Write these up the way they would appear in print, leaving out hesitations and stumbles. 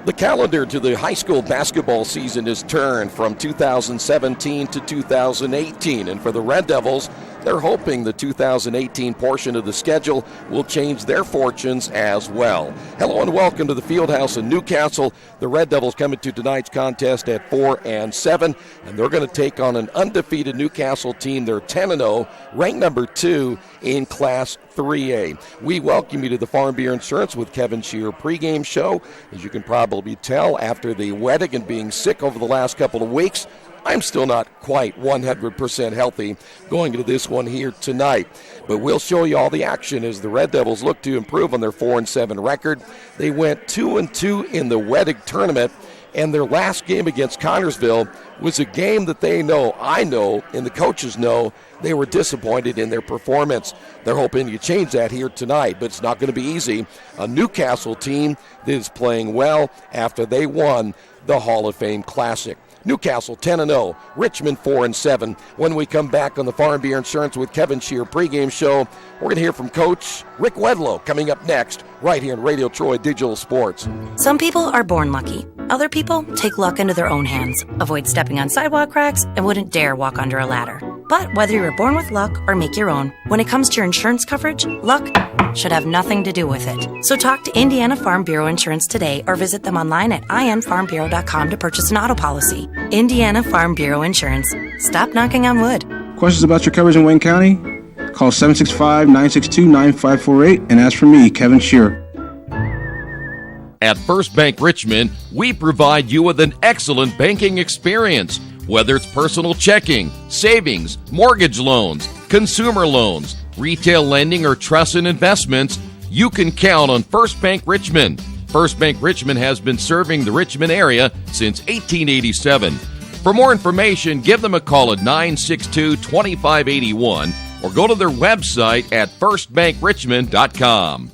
The calendar to the high school basketball season is turned from 2017 to 2018, and for the Red Devils, they're hoping the 2018 portion of the schedule will change their fortunes as well. Hello and welcome to the Fieldhouse in Newcastle. The Red Devils coming to tonight's contest at 4-7, and they're going to take on an undefeated Newcastle team. They're 10-0, ranked number 2 in Class 3A. We welcome you to the Farm Bureau Insurance with Kevin Shear pregame show. As you can probably tell, after the wedding and being sick over the last couple of weeks, I'm still not quite 100% healthy going into this one here tonight. But we'll show you all the action as the Red Devils look to improve on their 4-7 record. They went 2-2 in the Weddick tournament, and their last game against Connersville was a game that they know, I know, and the coaches know they were disappointed in their performance. They're hoping to change that here tonight, but it's not going to be easy. A Newcastle team that is playing well after they won the Hall of Fame Classic. Newcastle 10-0, Richmond 4-7. When we come back on the Farm Bureau Insurance with Kevin Shear pregame show, we're going to hear from Coach Rick Wedlow coming up next, right here in Radio Troy Digital Sports. Some people are born lucky. Other people take luck into their own hands, avoid stepping on sidewalk cracks, and wouldn't dare walk under a ladder. But whether you're born with luck or make your own, when it comes to your insurance coverage, luck should have nothing to do with it. So talk to Indiana Farm Bureau Insurance today or visit them online at infarmbureau.com to purchase an auto policy. Indiana Farm Bureau Insurance. Stop knocking on wood. Questions about your coverage in Wayne County? Call 765-962-9548 and ask for me, Kevin Shear. At First Bank Richmond, we provide you with an excellent banking experience. Whether it's personal checking, savings, mortgage loans, consumer loans, retail lending, or trust and investments, you can count on First Bank Richmond. First Bank Richmond has been serving the Richmond area since 1887. For more information, give them a call at 962-2581 or go to their website at firstbankrichmond.com.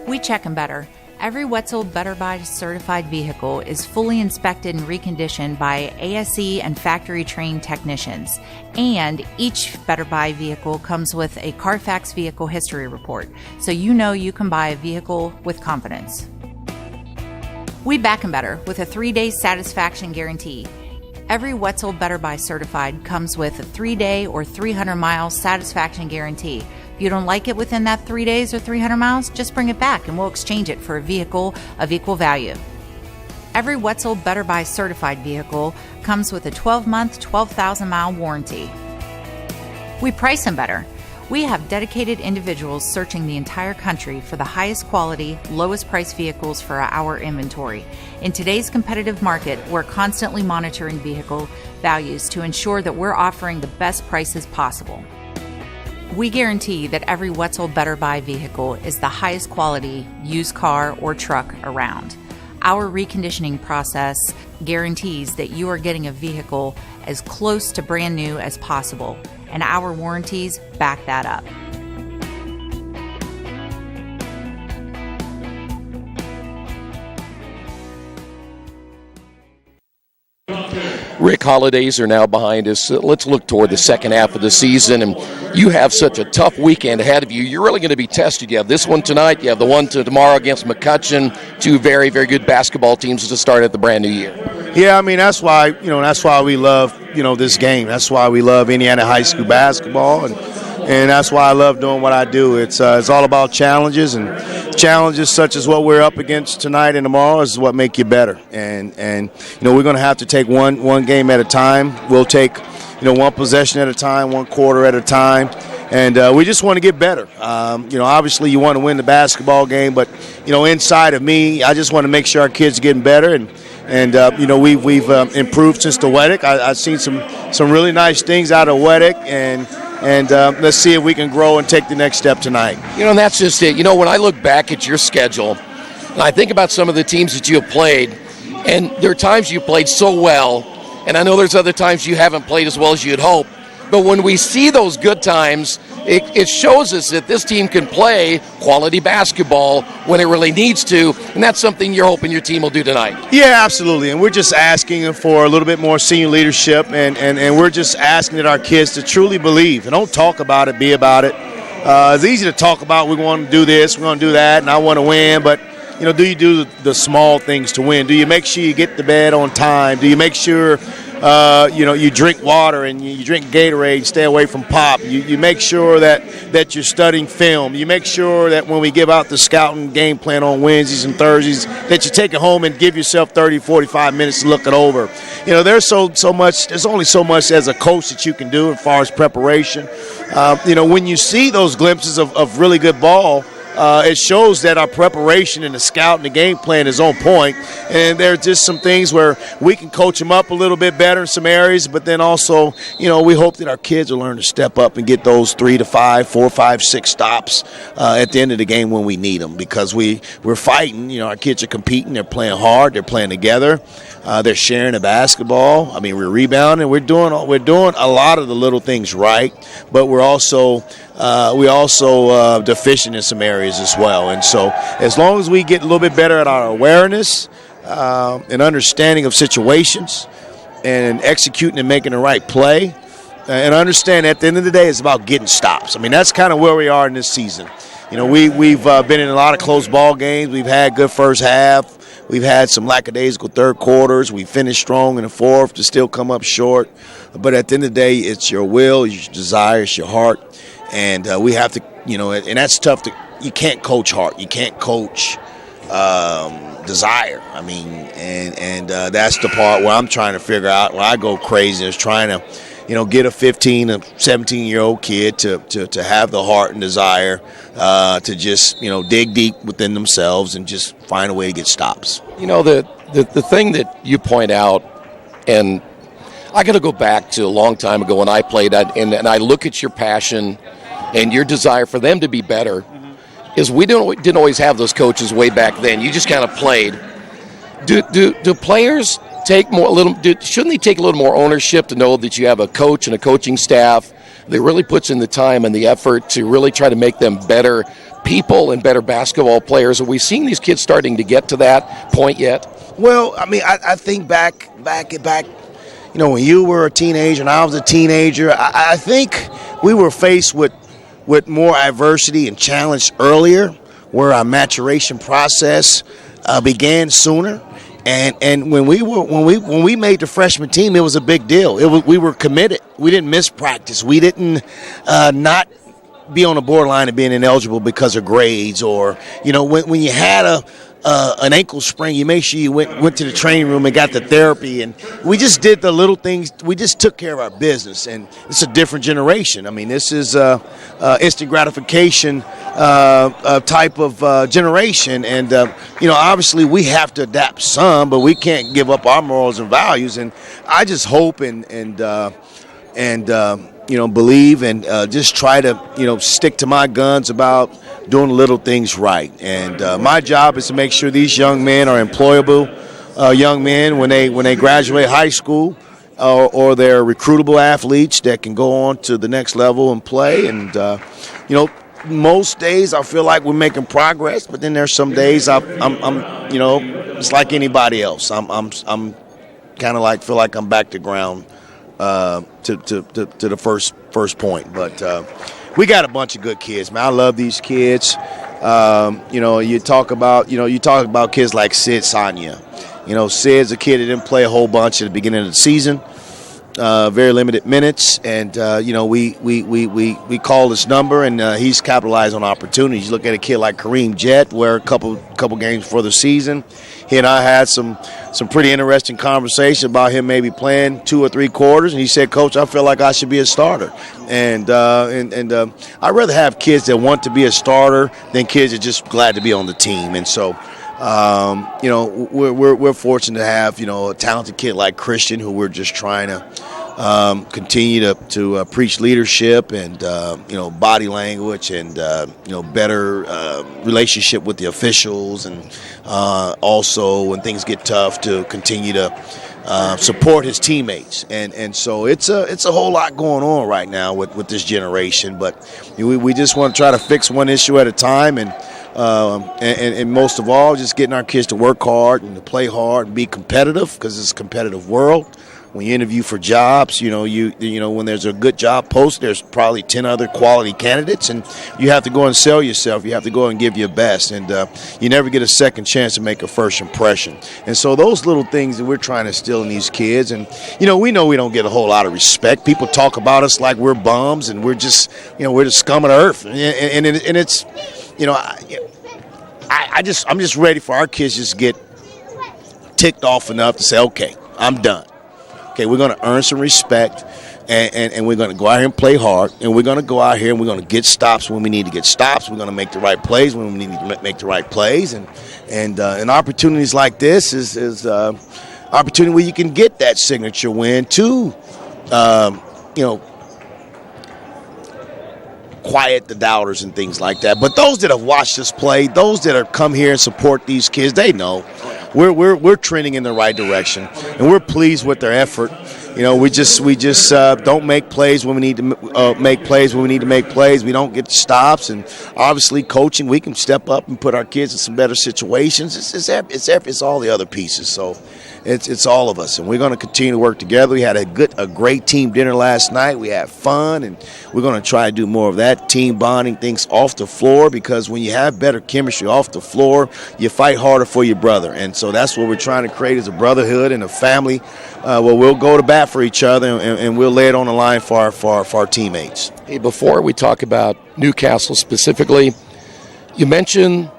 We check them better. Every Wetzel Better Buy certified vehicle is fully inspected and reconditioned by ASE and factory-trained technicians. And each Better Buy vehicle comes with a Carfax vehicle history report, so you know you can buy a vehicle with confidence. We back them better with a 3-day satisfaction guarantee. Every Wetzel Better Buy certified comes with a 3-day or 300-mile satisfaction guarantee. If you don't like it within that 3 days or 300 miles, just bring it back and we'll exchange it for a vehicle of equal value. Every Wetzel Better Buy certified vehicle comes with a 12-month, 12,000-mile warranty. We price them better. We have dedicated individuals searching the entire country for the highest quality, lowest price vehicles for our inventory. In today's competitive market, we're constantly monitoring vehicle values to ensure that we're offering the best prices possible. We guarantee that every Wetzel Better Buy vehicle is the highest quality used car or truck around. Our reconditioning process guarantees that you are getting a vehicle as close to brand new as possible, and our warranties back that up. Rick, holidays are now behind us. Let's look toward the second half of the season, and you have such a tough weekend ahead of you. You're really going to be tested. You have this one tonight. You have the one tomorrow against McCutcheon. Two very, very good basketball teams to start at the brand new year. Yeah, I mean, that's why we love, this game. That's why we love Indiana high school basketball, and that's why I love doing what I do. It's all about challenges, and challenges such as what we're up against tonight and tomorrow is what make you better. And we're going to have to take one game at a time. We'll take one possession at a time, one quarter at a time, and we just want to get better. Obviously you want to win the basketball game, but inside of me, I just want to make sure our kids are getting better, and we've improved since the Weddick. I've seen some really nice things out of Weddick, and let's see if we can grow and take the next step tonight. And that's just it. When I look back at your schedule, and I think about some of the teams that you have played, and there are times you played so well, and I know there's other times you haven't played as well as you'd hope. But when we see those good times, it shows us that this team can play quality basketball when it really needs to, and that's something you're hoping your team will do tonight. Yeah, absolutely, and we're just asking for a little bit more senior leadership, and we're just asking that our kids to truly believe, and don't talk about it, be about it. It's easy to talk about, we want to do this, we want to do that, and I want to win, but do you do the small things to win? Do you make sure you get to bed on time? Do you make sure you drink water and you drink Gatorade, stay away from pop? You make sure that you're studying film. You make sure that when we give out the scouting game plan on Wednesdays and Thursdays, that you take it home and give yourself 30, 45 minutes to look it over. There's so much. There's only so much as a coach that you can do as far as preparation. When you see those glimpses of really good ball, it shows that our preparation and the scout and the game plan is on point. And there's just some things where we can coach them up a little bit better in some areas, but then also, we hope that our kids will learn to step up and get those 3 to 5, 4, 5, 6 stops at the end of the game when we need them, because we're fighting. Our kids are competing. They're playing hard. They're playing together. They're sharing the basketball. I mean, we're rebounding. We're doing a lot of the little things right, but we're also deficient in some areas as well. And so as long as we get a little bit better at our awareness and understanding of situations and executing and making the right play, and understand at the end of the day it's about getting stops. I mean, that's kind of where we are in this season. We've been in a lot of close ball games. We've had good first half. We've had some lackadaisical third quarters. We finished strong in the fourth to still come up short. But at the end of the day, it's your will, your desire, it's your heart. And we have to, and that's tough. You can't coach heart. You can't coach desire. I mean, and that's the part where I'm trying to figure out, where I go crazy, is trying to, get a 15 or 17-year-old kid to have the heart and desire to just, dig deep within themselves and just find a way to get stops. The thing that you point out, and I got to go back to a long time ago when I played, and I look at your passion and your desire for them to be better, is we didn't always have those coaches way back then. You just kind of played. Do players shouldn't they take a little more ownership to know that you have a coach and a coaching staff that really puts in the time and the effort to really try to make them better people and better basketball players? Are we seeing these kids starting to get to that point yet? Well, I mean, I think back, when you were a teenager and I was a teenager, I think we were faced with more adversity and challenge earlier, where our maturation process began sooner. And when we made the freshman team, it was a big deal. We were committed. We didn't miss practice. We didn't not be on the borderline of being ineligible because of grades, or when you had an ankle sprain, you make sure you went to the training room and got the therapy. And we just did the little things. We just took care of our business. And it's a different generation. I mean, this is instant gratification type of generation. And, obviously we have to adapt some, but we can't give up our morals and values. And I just hope and believe and just try to, stick to my guns about doing little things right. And my job is to make sure these young men are employable young men when they graduate high school, or they're recruitable athletes that can go on to the next level and play. And, most days I feel like we're making progress, but then there's some days I'm it's like anybody else. I'm kind of like feel like I'm back to ground to the first point. But we got a bunch of good kids, man. I love these kids. You talk about kids like Sid Sanya. Sid's a kid that didn't play a whole bunch at the beginning of the season. Very limited minutes, and we call his number, and he's capitalized on opportunities. You look at a kid like Kareem Jett, where a couple games for the season, he and I had some pretty interesting conversation about him maybe playing 2 or 3 quarters, and he said, "Coach, I feel like I should be a starter." And I'd rather have kids that want to be a starter than kids that are just glad to be on the team. And so we're fortunate to have a talented kid like Christian, who we're just trying to continue to preach leadership and body language and better relationship with the officials, and also when things get tough to continue to support his teammates. And so it's a whole lot going on right now with this generation, but we just want to try to fix one issue at a time, and most of all, just getting our kids to work hard and to play hard and be competitive, because it's a competitive world. when you interview for jobs, you know when there's a good job post, there's probably 10 other quality candidates, and you have to go and sell yourself. You have to go and give your best, and you never get a second chance to make a first impression. And so those little things that we're trying to instill in these kids, and we know we don't get a whole lot of respect. People talk about us like we're bums and we're just we're the scum of the earth, and it's I'm just ready for our kids to just get ticked off enough to say, okay, I'm done. Okay, we're going to earn some respect, and we're going to go out here and play hard, and we're going to go out here and we're going to get stops when we need to get stops. We're going to make the right plays when we need to make the right plays, and opportunities like this is opportunity where you can get that signature win to, quiet the doubters and things like that. But those that have watched us play, those that have come here and support these kids, they know we're trending in the right direction, and we're pleased with their effort. We just don't make plays when we need to make plays when we need to make plays. We don't get stops, and obviously coaching, we can step up and put our kids in some better situations. It's all the other pieces. So it's all of us, and we're going to continue to work together. We had a great team dinner last night. We had fun, and we're going to try to do more of that, team bonding things off the floor, because when you have better chemistry off the floor, you fight harder for your brother. And so that's what we're trying to create, is a brotherhood and a family where we'll go to bat for each other, and we'll lay it on the line for our teammates. Hey, before we talk about Newcastle specifically, you mentioned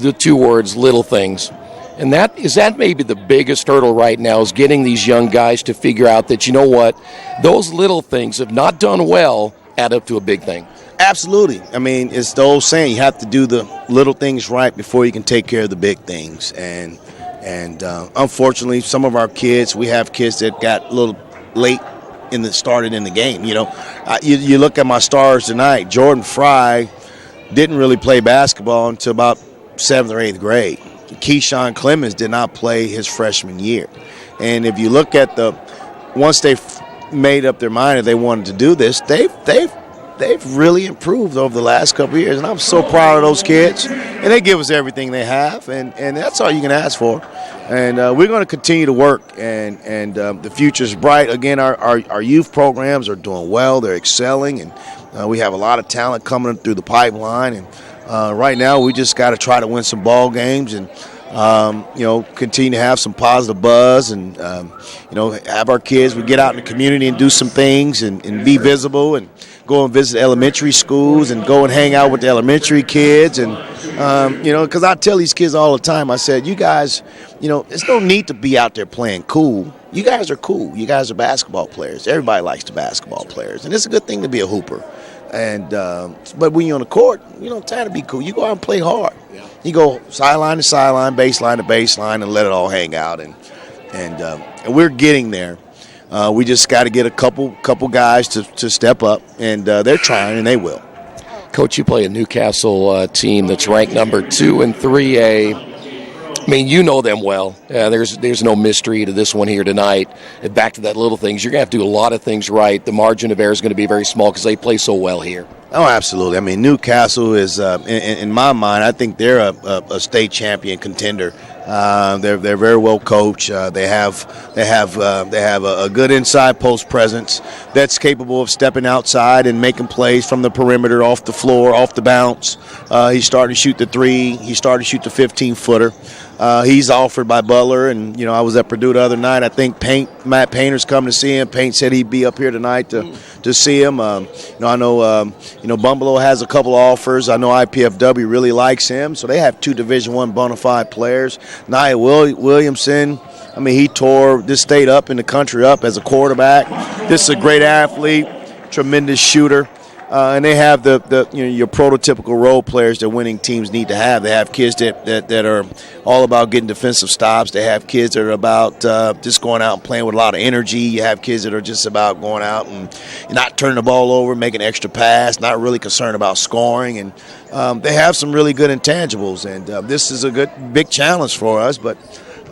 the two words, little things. And that maybe the biggest hurdle right now, is getting these young guys to figure out that, those little things, if not done well, add up to a big thing. Absolutely. I mean, it's the old saying, you have to do the little things right before you can take care of the big things. And unfortunately, some of our kids, we have kids that got a little late started in the game. You look at my stars tonight, Jordan Fry didn't really play basketball until about 7th or 8th grade. Keyshawn Clemens did not play his freshman year. And if you look at once they made up their mind that they wanted to do this, they've really improved over the last couple of years. And I'm so proud of those kids. And they give us everything they have, and that's all you can ask for. And we're going to continue to work, and the future's bright. Again, our youth programs are doing well. They're excelling, and we have a lot of talent coming through the pipeline. And right now, we just got to try to win some ball games and, continue to have some positive buzz and, have our kids. We get out in the community and do some things and be visible, and go and visit elementary schools and go and hang out with the elementary kids. And, because I tell these kids all the time, I said, you guys, there's no need to be out there playing cool. You guys are cool. You guys are basketball players. Everybody likes the basketball players. And it's a good thing to be a hooper. And but when you're on the court, you don't try to be cool. You go out and play hard. Yeah. You go sideline to sideline, baseline to baseline, and let it all hang out. And we're getting there. We just got to get a couple guys to step up, and they're trying, and they will. Coach, you play a Newcastle team that's ranked number 2 in 3A. I mean, you know them well. There's no mystery to this one here tonight. And back to that little things, you're going to have to do a lot of things right. The margin of error is going to be very small because they play so well here. Oh, absolutely. I mean, Newcastle is, in my mind, I think they're a state champion contender. They're very well coached. They have a good inside post presence that's capable of stepping outside and making plays from the perimeter, off the floor, off the bounce. He's starting to shoot the 3. He started to shoot the 15-footer. He's offered by Butler, and I was at Purdue the other night. I think Matt Painter's coming to see him. Paint said he'd be up here tonight to see him. I know Bumble has a couple of offers. I know IPFW really likes him, so they have 2 Division I bona fide players. Nia Williamson, I mean, he tore this state up and the country up as a quarterback. This is a great athlete, tremendous shooter. And they have your prototypical role players that winning teams need to have. They have kids that are all about getting defensive stops. They have kids that are about just going out and playing with a lot of energy. You have kids that are just about going out and not turning the ball over, making an extra pass, not really concerned about scoring. And they have some really good intangibles. And this is a big challenge for us. But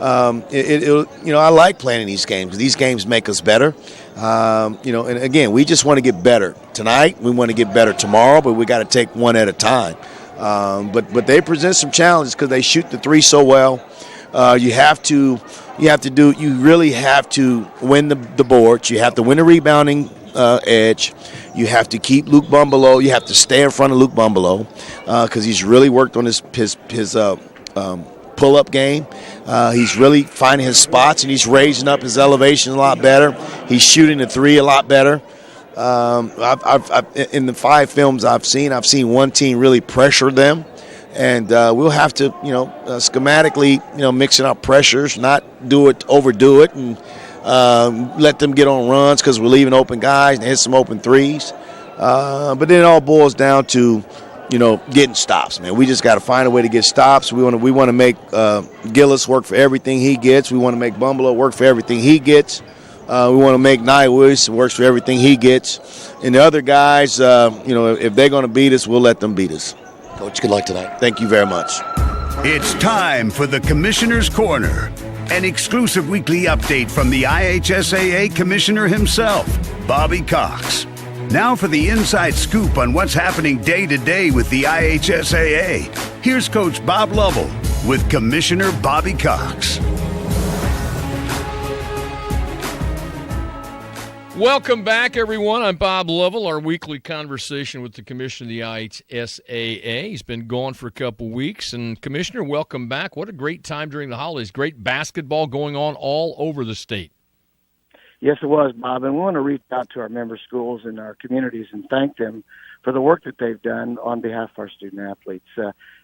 I like playing in these games. These games make us better. And again, we just want to get better tonight. We want to get better tomorrow, but we got to take one at a time. But they present some challenges because they shoot the 3 so well. You have to you really have to win the boards. You have to win the rebounding edge. You have to keep Luke Bumbelow. You have to stay in front of Luke Bumbelow because he's really worked on his pull-up game. He's really finding his spots, and he's raising up his elevation a lot better. He's shooting the three a lot better. I've in the 5 films I've seen one team really pressure them, and we'll have to, schematically, mixing up pressures, not overdo it, and let them get on runs because we're leaving open guys and hit some open threes. But then it all boils down to, getting stops, man. We just got to find a way to get stops. We want to make Gillis work for everything he gets. We want to make Bumbelow work for everything he gets. We want to make Nia Willis works for everything he gets. And the other guys, if they're going to beat us, we'll let them beat us. Coach, good luck tonight. Thank you very much. It's time for the Commissioner's Corner, an exclusive weekly update from the IHSAA Commissioner himself, Bobby Cox. Now for the inside scoop on what's happening day to day with the IHSAA. Here's Coach Bob Lovell with Commissioner Bobby Cox. Welcome back, everyone. I'm Bob Lovell, our weekly conversation with the Commissioner of the IHSAA. He's been gone for a couple weeks. And, Commissioner, welcome back. What a great time during the holidays. Great basketball going on all over the state. Yes, it was, Bob. And we want to reach out to our member schools and our communities and thank them for the work that they've done on behalf of our student-athletes.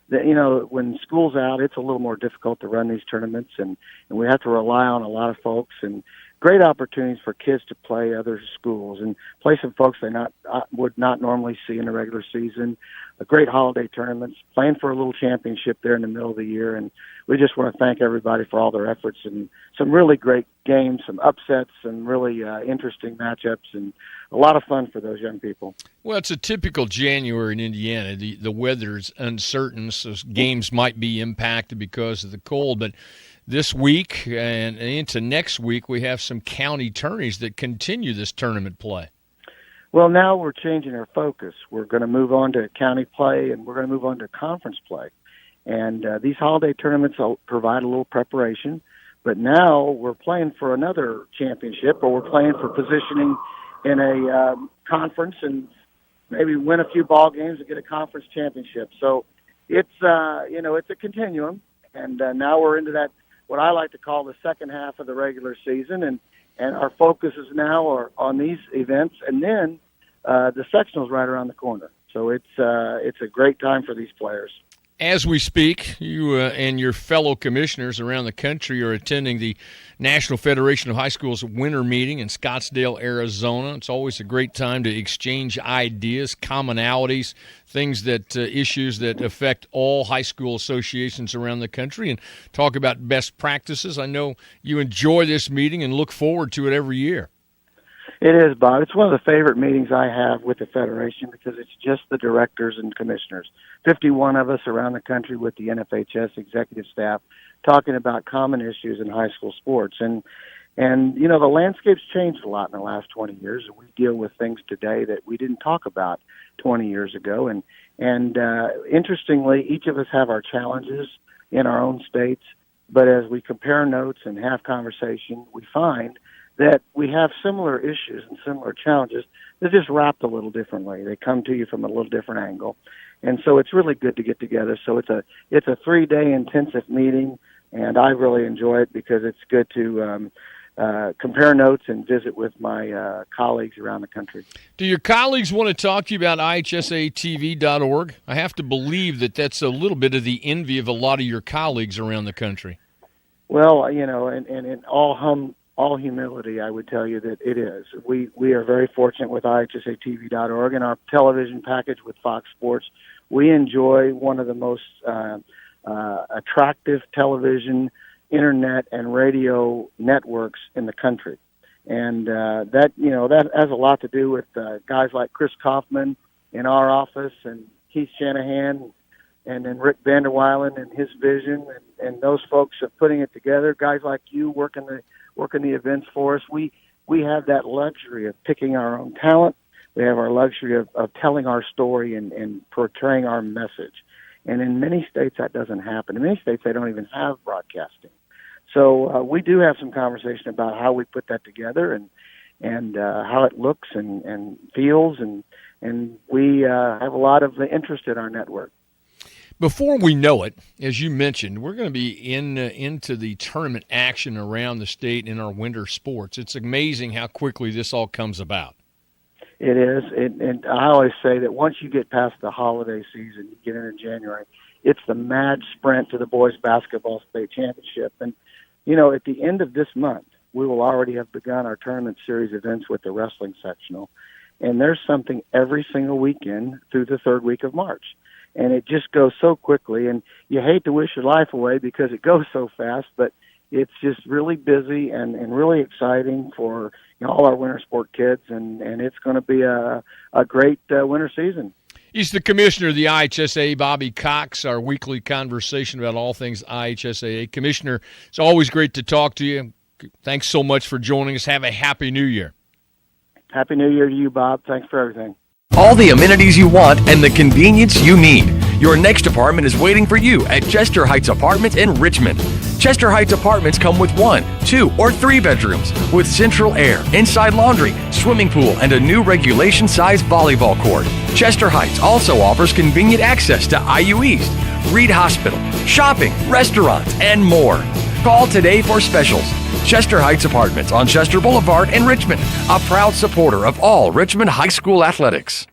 When school's out, it's a little more difficult to run these tournaments, and we have to rely on a lot of folks, and great opportunities for kids to play other schools and play some folks they would not normally see in the regular season. A great holiday tournaments, playing for a little championship there in the middle of the year. And we just want to thank everybody for all their efforts and some really great games, some upsets, and really interesting matchups, and a lot of fun for those young people. Well, it's a typical January in Indiana. The weather's uncertain, so games might be impacted because of the cold. But this week and into next week, we have some county tourneys that continue this tournament play. Well, now we're changing our focus. We're going to move on to county play, and we're going to move on to conference play. And these holiday tournaments will provide a little preparation. But now we're playing for another championship, or we're playing for positioning in a conference and maybe win a few ball games and get a conference championship. So it's a continuum. And now we're into that, what I like to call the second half of the regular season, and our focus is now on these events, and then the sectional's right around the corner. So it's a great time for these players. As we speak, you and your fellow commissioners around the country are attending the National Federation of High Schools winter meeting in Scottsdale, Arizona. It's always a great time to exchange ideas, commonalities, things issues that affect all high school associations around the country, and talk about best practices. I know you enjoy this meeting and look forward to it every year. It is, Bob. It's one of the favorite meetings I have with the Federation because it's just the directors and commissioners, 51 of us around the country with the NFHS executive staff, talking about common issues in high school sports. And the landscape's changed a lot in the last 20 years, and we deal with things today that we didn't talk about 20 years ago. And interestingly, each of us have our challenges in our own states, but as we compare notes and have conversation, we find that we have similar issues and similar challenges. They're just wrapped a little differently. They come to you from a little different angle. And so it's really good to get together. So it's a 3-day intensive meeting, and I really enjoy it because it's good to compare notes and visit with my colleagues around the country. Do your colleagues want to talk to you about IHSATV.org? I have to believe that that's a little bit of the envy of a lot of your colleagues around the country. Well, and in all humility, I would tell you that it is. We are very fortunate with IHSATV.org and our television package with Fox Sports. We enjoy one of the most attractive television, internet, and radio networks in the country. And that has a lot to do with guys like Chris Kaufman in our office, and Keith Shanahan, and then Rick Vanderweilen and his vision, and those folks are putting it together. Guys like you working the events for us. We have that luxury of picking our own talent. We have our luxury of telling our story and portraying our message. And in many states, that doesn't happen. In many states, they don't even have broadcasting. So we do have some conversation about how we put that together and how it looks and feels, and we have a lot of interest in our network. Before we know it, as you mentioned, we're going to be into the tournament action around the state in our winter sports. It's amazing how quickly this all comes about. It is, and I always say that once you get past the holiday season, you get into January, it's the mad sprint to the boys basketball state championship. And, at the end of this month, we will already have begun our tournament series events with the wrestling sectional. And there's something every single weekend through the third week of March. And it just goes so quickly, and you hate to wish your life away because it goes so fast, but it's just really busy and really exciting for all our winter sport kids, and it's going to be a great winter season. He's the commissioner of the IHSAA, Bobby Cox, our weekly conversation about all things IHSAA. Commissioner, it's always great to talk to you. Thanks so much for joining us. Have a Happy New Year. Happy New Year to you, Bob. Thanks for everything. All the amenities you want and the convenience you need. Your next apartment is waiting for you at Chester Heights Apartments in Richmond. Chester Heights Apartments come with 1, 2, or 3 bedrooms with central air, inside laundry, swimming pool, and a new regulation-sized volleyball court. Chester Heights also offers convenient access to IU East, Reed Hospital, shopping, restaurants, and more. Call today for specials. Chester Heights Apartments on Chester Boulevard in Richmond, a proud supporter of all Richmond High School athletics.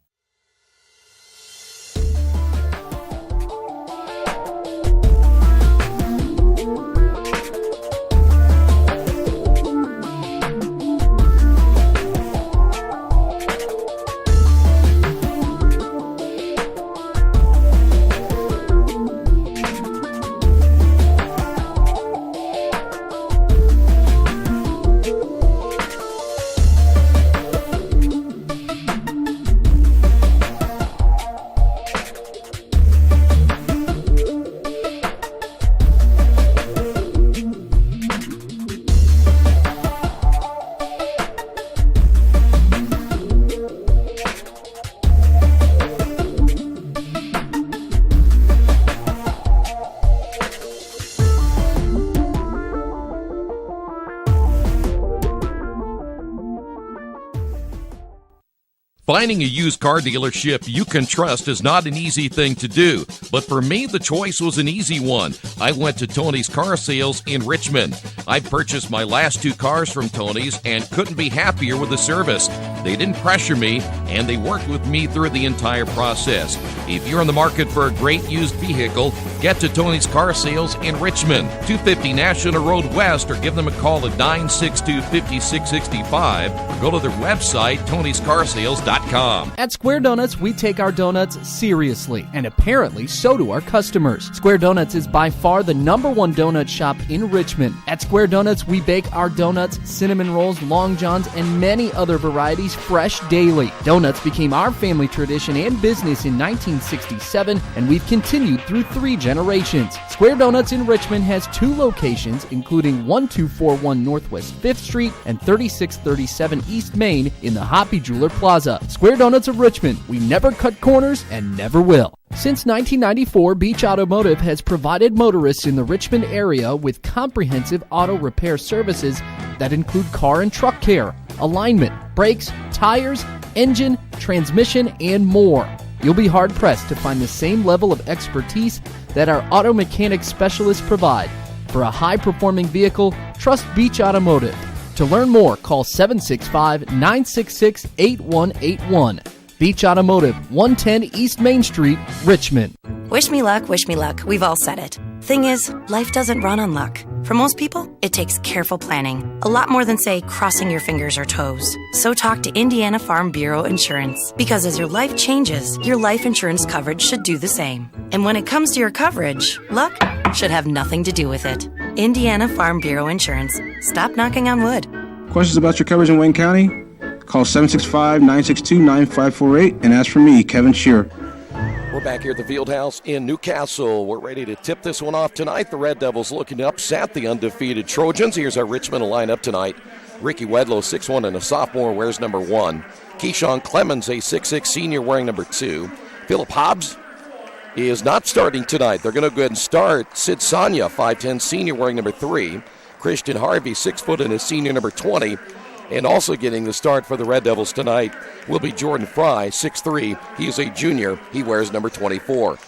Finding a used car dealership you can trust is not an easy thing to do, but for me, the choice was an easy one. I went to Tony's Car Sales in Richmond. I purchased my last 2 cars from Tony's and couldn't be happier with the service. They didn't pressure me, and they worked with me through the entire process. If you're in the market for a great used vehicle, get to Tony's Car Sales in Richmond, 250 National Road West, or give them a call at 962-5665, or go to their website, tonyscarsales.com. At Square Donuts, we take our donuts seriously, and apparently so do our customers. Square Donuts is by far the #1 donut shop in Richmond. At Square Donuts, we bake our donuts, cinnamon rolls, long johns, and many other varieties fresh daily. Donuts became our family tradition and business in 1967, and we've continued through 3 generations. Square Donuts in Richmond has 2 locations, including 1241 Northwest 5th Street and 3637 East Main in the Hoppy Jeweler Plaza. Square Donuts of Richmond, we never cut corners and never will. Since 1994, Beach Automotive has provided motorists in the Richmond area with comprehensive auto repair services that include car and truck care, alignment, brakes, tires, engine, transmission, and more. You'll be hard-pressed to find the same level of expertise that our auto mechanic specialists provide. For a high-performing vehicle, trust Beach Automotive. To learn more, call 765-966-8181. Beach Automotive, 110 East Main Street, Richmond. Wish me luck, wish me luck. We've all said it. Thing is, life doesn't run on luck. For most people, it takes careful planning. A lot more than, say, crossing your fingers or toes. So talk to Indiana Farm Bureau Insurance. Because as your life changes, your life insurance coverage should do the same. And when it comes to your coverage, luck should have nothing to do with it. Indiana Farm Bureau Insurance. Stop knocking on wood. Questions about your coverage in Wayne County? Call 765-962-9548 and ask for me, Kevin Shearer. We're back here at the Fieldhouse in Newcastle. We're ready to tip this one off tonight. The Red Devils looking to upset the undefeated Trojans. Here's our Richmond lineup tonight. Ricky Wedlow, 6'1", and a sophomore, wears number 1. Keyshawn Clemens, a 6'6", senior, wearing number 2. Philip Hobbs is not starting tonight. They're going to go ahead and start Sid Sanya, 5'10", senior, wearing number 3. Christian Harvey, 6 foot, and a senior, number 20. And also getting the start for the Red Devils tonight will be Jordan Fry, 6'3". He is a junior. He wears number 24.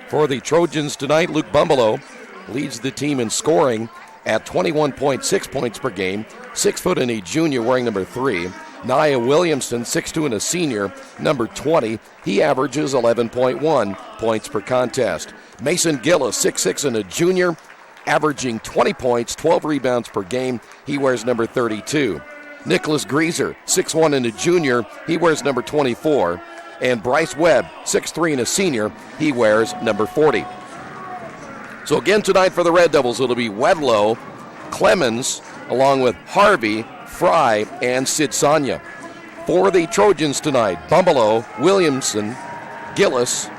For the Trojans tonight, Luke Bumbalow leads the team in scoring at 21.6 points per game. 6 foot and a junior wearing number 3. Nia Williamson, 6'2" and a senior, number 20. He averages 11.1 points per contest. Mason Gillis, 6'6" and a junior, averaging 20 points, 12 rebounds per game. He wears number 32. Nicholas Greaser, 6'1" and a junior. He wears number 24. And Bryce Webb, 6'3" and a senior. He wears number 40. So again tonight for the Red Devils, it'll be Wedlow, Clemens, along with Harvey, Fry, and Sid Sanya. For the Trojans tonight, Bumbalow, Williamson, Gillis,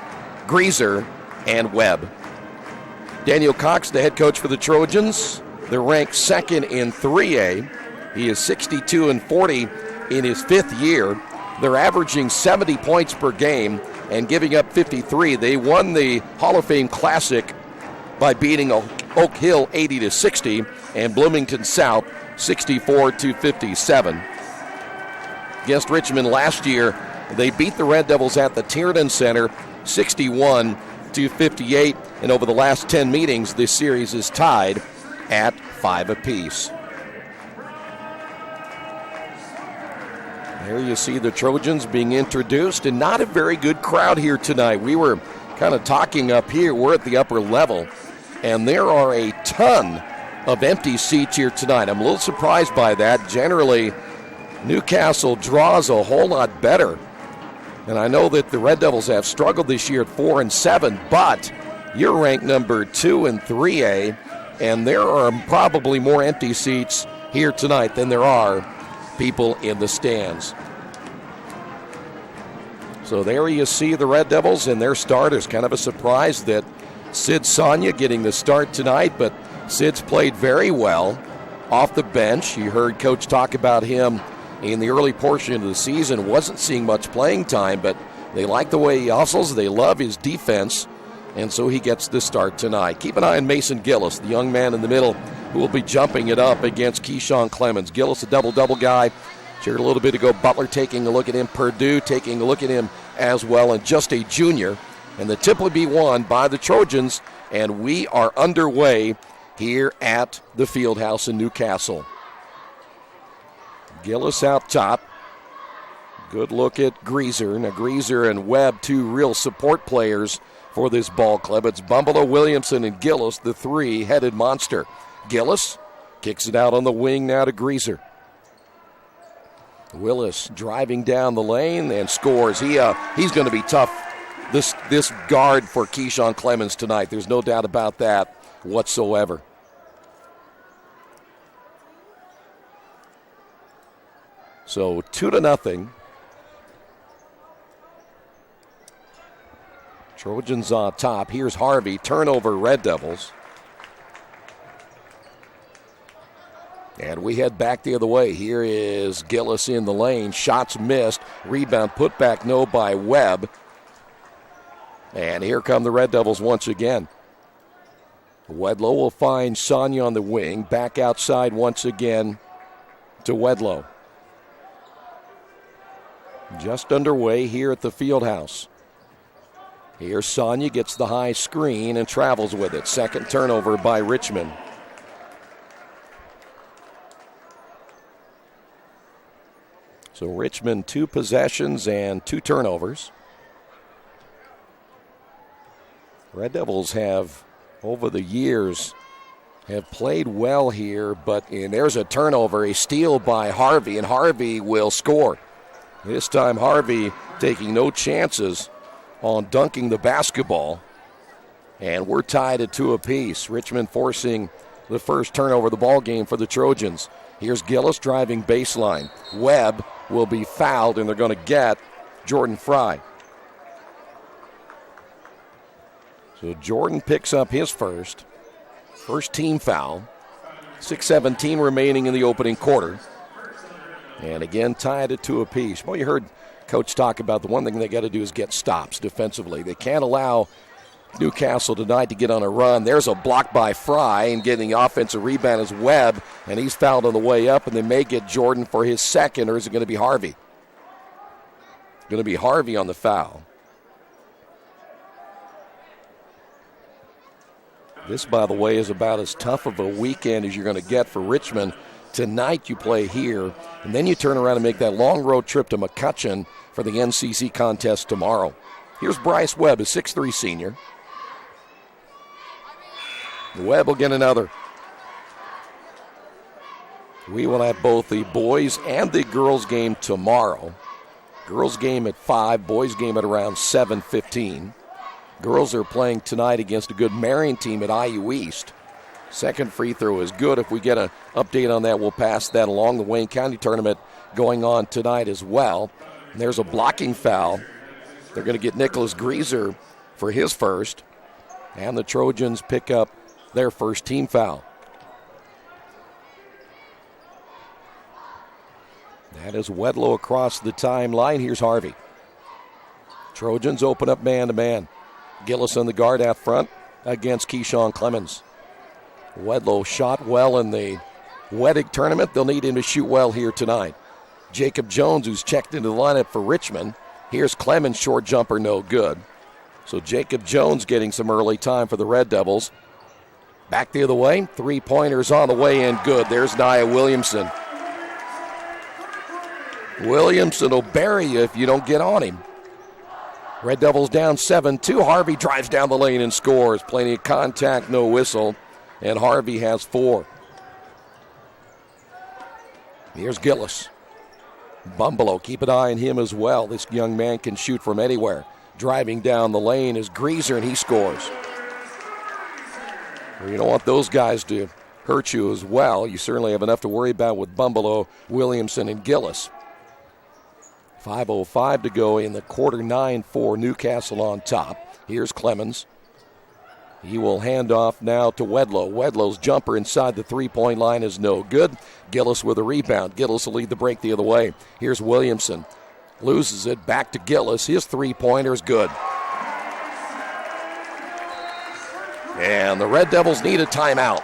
Greaser, and Webb. Daniel Cox, the head coach for the Trojans. They're ranked second in 3A. He is 62 and 40 in his 5th year. They're averaging 70 points per game and giving up 53. They won the Hall of Fame Classic by beating Oak Hill 80-60 and Bloomington South 64-57. Against Richmond last year, they beat the Red Devils at the Tiernan Center 61-58. And over the last 10 meetings, this series is tied at 5 apiece. There you see the Trojans being introduced, and not a very good crowd here tonight. We were kind of talking up here. We're at the upper level, and there are a ton of empty seats here tonight. I'm a little surprised by that. Generally, Newcastle draws a whole lot better. And I know that the Red Devils have struggled this year at 4-7, but you're ranked number 2 in 3A, and there are probably more empty seats here tonight than there are people in the stands. So there you see the Red Devils and their starters. Kind of a surprise that Sid Sanya getting the start tonight, but Sid's played very well off the bench. You heard Coach talk about him in the early portion of the season. Wasn't seeing much playing time, but they like the way he hustles. They love his defense, and so he gets the start tonight. Keep an eye on Mason Gillis, the young man in the middle who will be jumping it up against Keyshawn Clemens. Gillis, a double-double guy. Shared a little bit ago, Butler taking a look at him, Purdue taking a look at him as well, and just a junior. And the tip will be won by the Trojans, and we are underway here at the Fieldhouse in Newcastle. Gillis out top. Good look at Greaser. Now Greaser and Webb, two real support players for this ball club. It's Bumbalow, Williamson, and Gillis, the three-headed monster. Gillis kicks it out on the wing now to Greaser. Willis driving down the lane and scores. He's going to be tough, this guard for Keyshawn Clemens tonight. There's no doubt about that whatsoever. So 2-0. Trojans on top. Here's Harvey. Turnover, Red Devils. And we head back the other way. Here is Gillis in the lane. Shots missed. Rebound put back no by Webb. And here come the Red Devils once again. Wedlow will find Sanya on the wing. Back outside once again to Wedlow. Just underway here at the Fieldhouse. Here Sanya gets the high screen and travels with it. Second turnover by Richmond. So Richmond 2 possessions and 2 turnovers. Red Devils have, over the years, have played well here, and there's a turnover, a steal by Harvey, and Harvey will score. This time Harvey taking no chances on dunking the basketball. And we're tied at 2 apiece. Richmond forcing the first turnover of the ball game for the Trojans. Here's Gillis driving baseline. Webb will be fouled, and they're going to get Jordan Fry. So Jordan picks up his first team foul. 6:17 remaining in the opening quarter. And again, tied at 2 apiece. Well, you heard Coach talk about the one thing they got to do is get stops defensively. They can't allow Newcastle tonight to get on a run. There's a block by Fry, and getting the offensive rebound is Webb, and he's fouled on the way up, and they may get Jordan for his second, or is it going to be Harvey? Going to be Harvey on the foul. This, by the way, is about as tough of a weekend as you're going to get for Richmond. Tonight you play here, and then you turn around and make that long road trip to McCutcheon for the NCC contest tomorrow. Here's Bryce Webb, a 6'3 senior. Webb will get another. We will have both the boys and the girls game tomorrow. Girls game at 5, boys game at around 7:15. Girls are playing tonight against a good Marion team at IU East. Second free throw is good. If we get an update on that, we'll pass that along. The Wayne County tournament going on tonight as well. And there's a blocking foul. They're going to get Nicholas Greaser for his first. And the Trojans pick up their first team foul. That is Wedlow across the timeline. Here's Harvey. Trojans open up man-to-man. Gillis on the guard out front against Keyshawn Clemens. Wedlow shot well in the Wedig tournament. They'll need him to shoot well here tonight. Jacob Jones, who's checked into the lineup for Richmond. Here's Clemens, short jumper, no good. So Jacob Jones getting some early time for the Red Devils. Back the other way, three-pointers on the way in, good. There's Nia Williamson. Williamson will bury you if you don't get on him. Red Devils down 7-2. Harvey drives down the lane and scores. Plenty of contact, no whistle. And Harvey has 4. Here's Gillis. Bumbalo, keep an eye on him as well. This young man can shoot from anywhere. Driving down the lane is Greaser, and he scores. Well, you don't want those guys to hurt you as well. You certainly have enough to worry about with Bumbalo, Williamson, and Gillis. 5:05 to go in the quarter. 9-4 Newcastle on top. Here's Clemens. He will hand off now to Wedlow. Wedlow's jumper inside the three-point line is no good. Gillis with a rebound. Gillis will lead the break the other way. Here's Williamson. Loses it back to Gillis. His three-pointer is good. And the Red Devils need a timeout.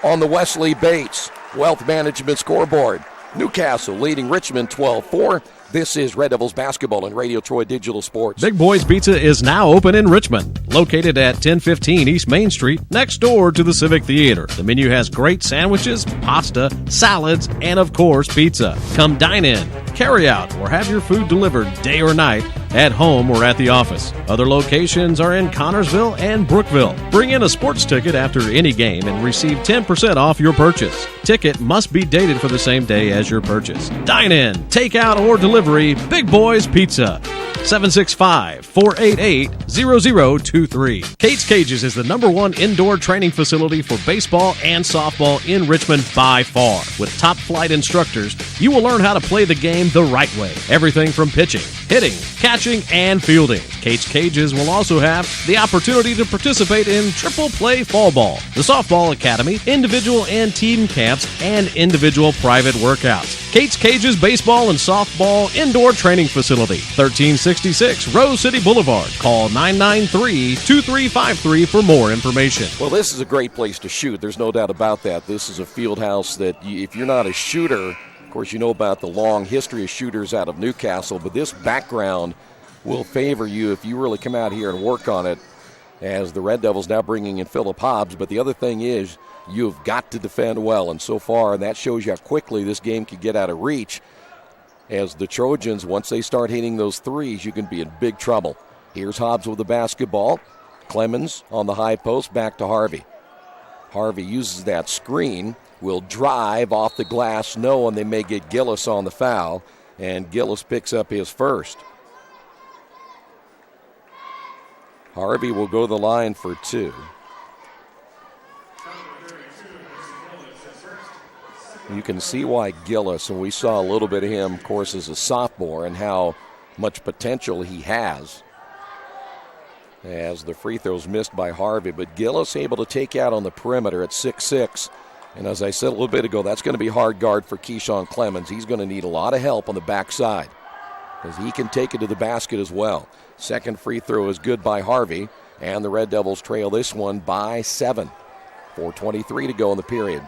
On the Wesley Bates Wealth Management scoreboard, Newcastle leading Richmond 12-4. This is Red Devils basketball on Radio Troy Digital Sports. Big Boys Pizza is now open in Richmond, located at 1015 East Main Street, next door to the Civic Theater. The menu has great sandwiches, pasta, salads, and of course, pizza. Come dine in, carry out, or have your food delivered day or night, at home or at the office. Other locations are in Connorsville and Brookville. Bring in a sports ticket after any game and receive 10% off your purchase. Ticket must be dated for the same day as your purchase. Dine in, take out, or delivery, Big Boys Pizza. 765-488-0023. Kate's Cages is the #1 indoor training facility for baseball and softball in Richmond by far. With top flight instructors, you will learn how to play the game the right way. Everything from pitching, hitting, catching, and fielding. Kate's Cages will also have the opportunity to participate in triple play fall ball, the softball academy, individual and team camps, and individual private workouts. Kate's Cages Baseball and Softball Indoor Training Facility, 1366 Rose City Boulevard. Call 993-2353 for more information. Well, this is a great place to shoot. There's no doubt about that. This is a field house that if you're not a shooter, of course, you know about the long history of shooters out of Newcastle, but this background will favor you if you really come out here and work on it, as the Red Devils now bringing in Phillip Hobbs. But the other thing is, you've got to defend well, and so far that shows you how quickly this game could get out of reach, as the Trojans, once they start hitting those threes, you can be in big trouble. Here's Hobbs with the basketball. Clemens on the high post, back to Harvey. Harvey uses that screen, will drive off the glass, no, and they may get Gillis on the foul, and Gillis picks up his first. Harvey will go to the line for 2. You can see why Gillis, and we saw a little bit of him, of course, as a sophomore, and how much potential he has, as the free throws missed by Harvey. But Gillis able to take out on the perimeter at 6'6". And as I said a little bit ago, that's going to be hard guard for Keyshawn Clemens. He's going to need a lot of help on the backside, because he can take it to the basket as well. Second free throw is good by Harvey. and the Red Devils trail this one by 7. 4:23 to go in the period.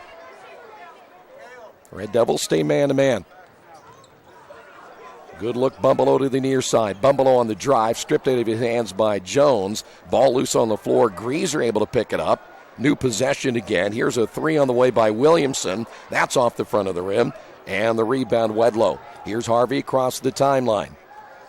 Red Devils stay man-to-man. Good look, Bumbalo to the near side. Bumbalo on the drive, stripped out of his hands by Jones. Ball loose on the floor. Greaser able to pick it up. New possession again. Here's a three on the way by Williamson. That's off the front of the rim. And the rebound, Wedlow. Here's Harvey across the timeline.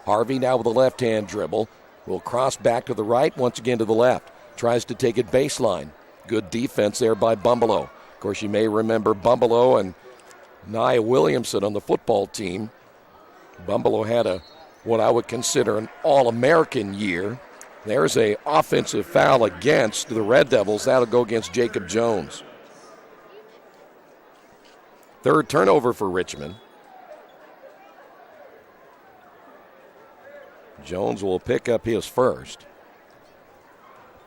Harvey now with a left-hand dribble. Will cross back to the right, once again to the left. Tries to take it baseline. Good defense there by Bumbalo. Of course, you may remember Bumbalo and Nia Williamson on the football team. Bumbalo had what I would consider an All-American year. There's a offensive foul against the Red Devils. That'll go against Jacob Jones. Third turnover for Richmond. Jones will pick up his first.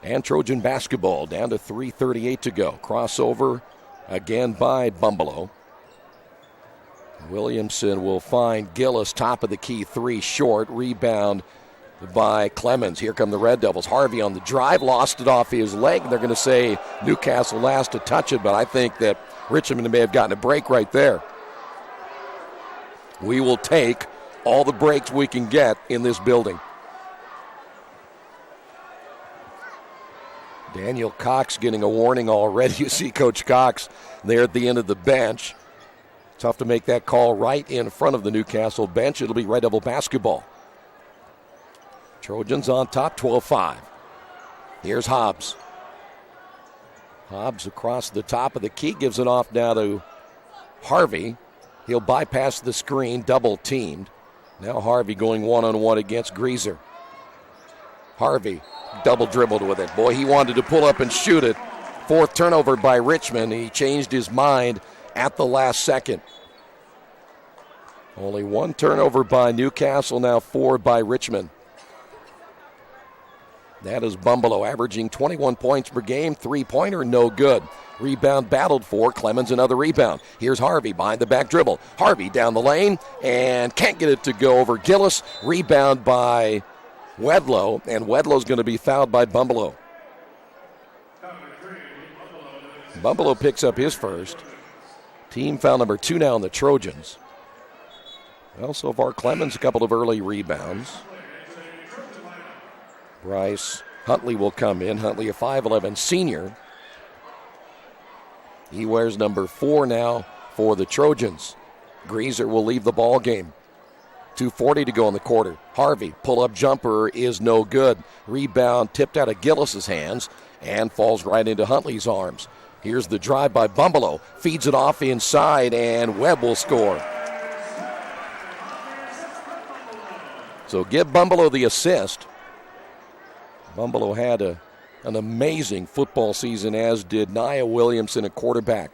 And Trojan basketball down to 3:38 to go. Crossover again by Bumbalo. Williamson will find Gillis, top of the key, three short. Rebound by Clemens. Here come the Red Devils. Harvey on the drive, lost it off his leg. They're going to say Newcastle last to touch it, but I think that Richmond may have gotten a break right there. We will take all the breaks we can get in this building. Daniel Cox getting a warning already. You see Coach Cox there at the end of the bench. Tough to make that call right in front of the Newcastle bench. It'll be Red Devil basketball. Trojans on top, 12-5. Here's Hobbs. Hobbs across the top of the key, gives it off now to Harvey. He'll bypass the screen, double teamed. Now Harvey going one-on-one against Greaser. Harvey double dribbled with it. Boy, he wanted to pull up and shoot it. Fourth turnover by Richmond. He changed his mind at the last second. Only one turnover by Newcastle, now 4 by Richmond. That is Bumbalo, averaging 21 points per game. Three-pointer, no good. Rebound battled for. Clemens another rebound. Here's Harvey behind the back dribble. Harvey down the lane and can't get it to go over Gillis. Rebound by Wedlow, and Wedlow's going to be fouled by Bumbalo. Bumbalo picks up his first. Team foul number 2 now on the Trojans. Well, so far Clemens a couple of early rebounds. Bryce Huntley will come in. Huntley, a 5'11 senior. He wears number 4 now for the Trojans. Greaser will leave the ball game. 2:40 to go in the quarter. Harvey, pull-up jumper is no good. Rebound tipped out of Gillis's hands and falls right into Huntley's arms. Here's the drive by Bumbalo. Feeds it off inside, and Webb will score. So give Bumbalo the assist. Bumbalo had an amazing football season, as did Nia Williamson at quarterback.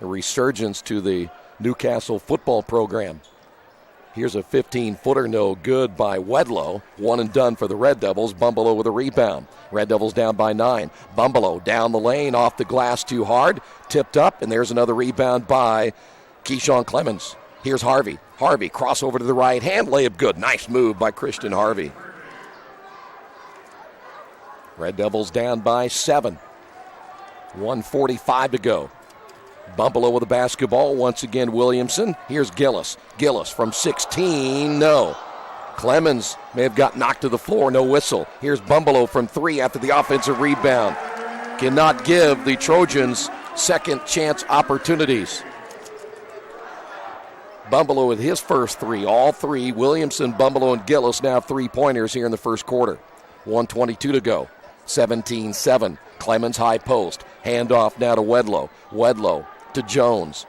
A resurgence to the Newcastle football program. Here's a 15-footer, no good by Wedlow. One and done for the Red Devils. Bumbalo with a rebound. Red Devils down by 9. Bumbalo down the lane, off the glass too hard. Tipped up, and there's another rebound by Keyshawn Clemens. Here's Harvey. Harvey, crossover to the right hand, layup good. Nice move by Christian Harvey. Red Devils down by 7. 1:45 to go. Bumbalo with the basketball. Once again, Williamson. Here's Gillis. Gillis from 16. No. Clemens may have got knocked to the floor. No whistle. Here's Bumbalo from 3 after the offensive rebound. Cannot give the Trojans second chance opportunities. Bumbalo with his first 3. All 3. Williamson, Bumbalo, and Gillis now 3-pointers here in the first quarter. 1:22 to go. 17-7. Clemens high post. Handoff now to Wedlow. Wedlow to Jones.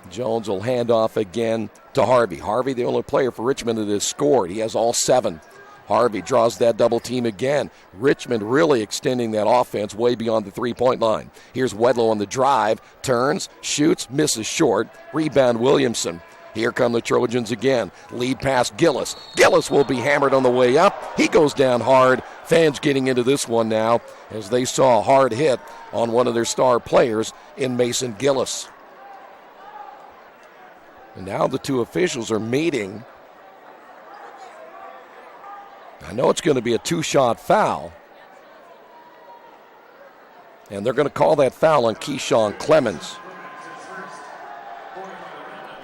Jones will hand off again to Harvey. Harvey, the only player for Richmond that has scored. He has all 7. Harvey draws that double team again. Richmond really extending that offense way beyond the 3-point line. Here's Wedlow on the drive. Turns, shoots, misses short. Rebound Williamson. Here come the Trojans again. Lead pass Gillis. Gillis will be hammered on the way up. He goes down hard. Fans getting into this one now as they saw a hard hit on one of their star players in Mason Gillis. And now the two officials are meeting. I know it's going to be a 2-shot foul. And they're going to call that foul on Keyshawn Clemens.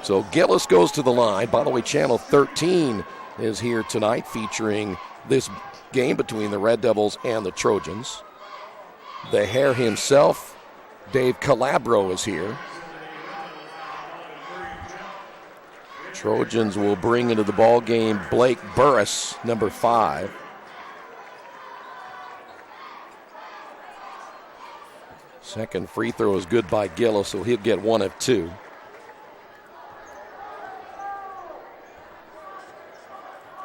So Gillis goes to the line. By the way, Channel 13 is here tonight featuring this game between the Red Devils and the Trojans. The Hare himself, Dave Calabro, is here. Trojans will bring into the ball game Blake Burris, number 5. Second free throw is good by Gillis, so he'll get 1 of 2.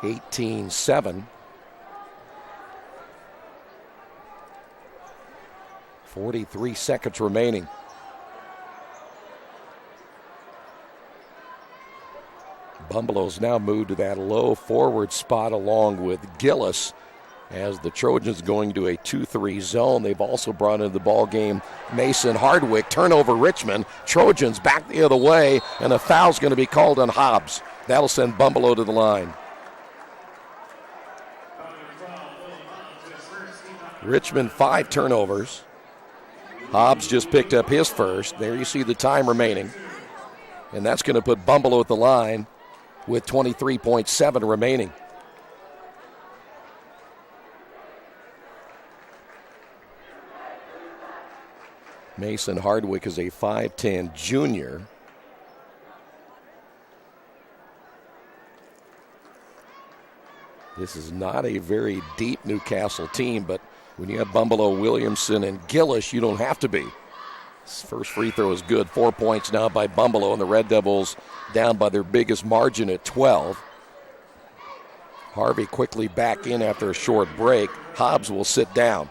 (18-7). 43 seconds remaining. Bumbalow's now moved to that low forward spot along with Gillis as the Trojans going to a 2-3 zone. They've also brought into the ball game Mason Hardwick. Turnover Richmond. Trojans back the other way, and a foul's going to be called on Hobbs. That'll send Bumbalow to the line. Richmond 5 turnovers. Hobbs just picked up his first. There you see the time remaining. And that's going to put Bumbalow at the line with 23.7 remaining. Mason Hardwick is a 5'10 junior. This is not a very deep Newcastle team, but when you have Bumbalow, Williamson, and Gillis, you don't have to be. This first free throw is good. 4 points now by Bumbalow, and the Red Devils down by their biggest margin at 12. Harvey quickly back in after a short break. Hobbs will sit down.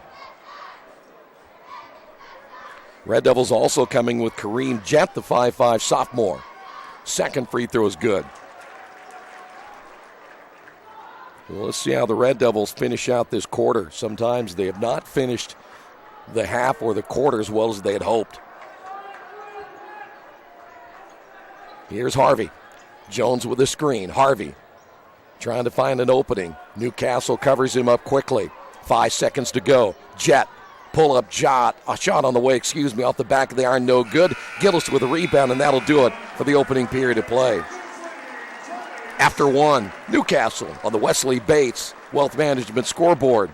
Red Devils also coming with Kareem Jett, the 5'5 sophomore. Second free throw is good. Well, let's see how the Red Devils finish out this quarter. Sometimes they have not finished the half or the quarter as well as they had hoped. Here's Harvey. Jones with a screen. Harvey trying to find an opening. Newcastle covers him up quickly. 5 seconds to go. Jett, pull-up shot. A shot on the way, off the back of the iron. No good. Gillis with a rebound, and that'll do it for the opening period of play. After 1, Newcastle on the Wesley Bates Wealth Management scoreboard.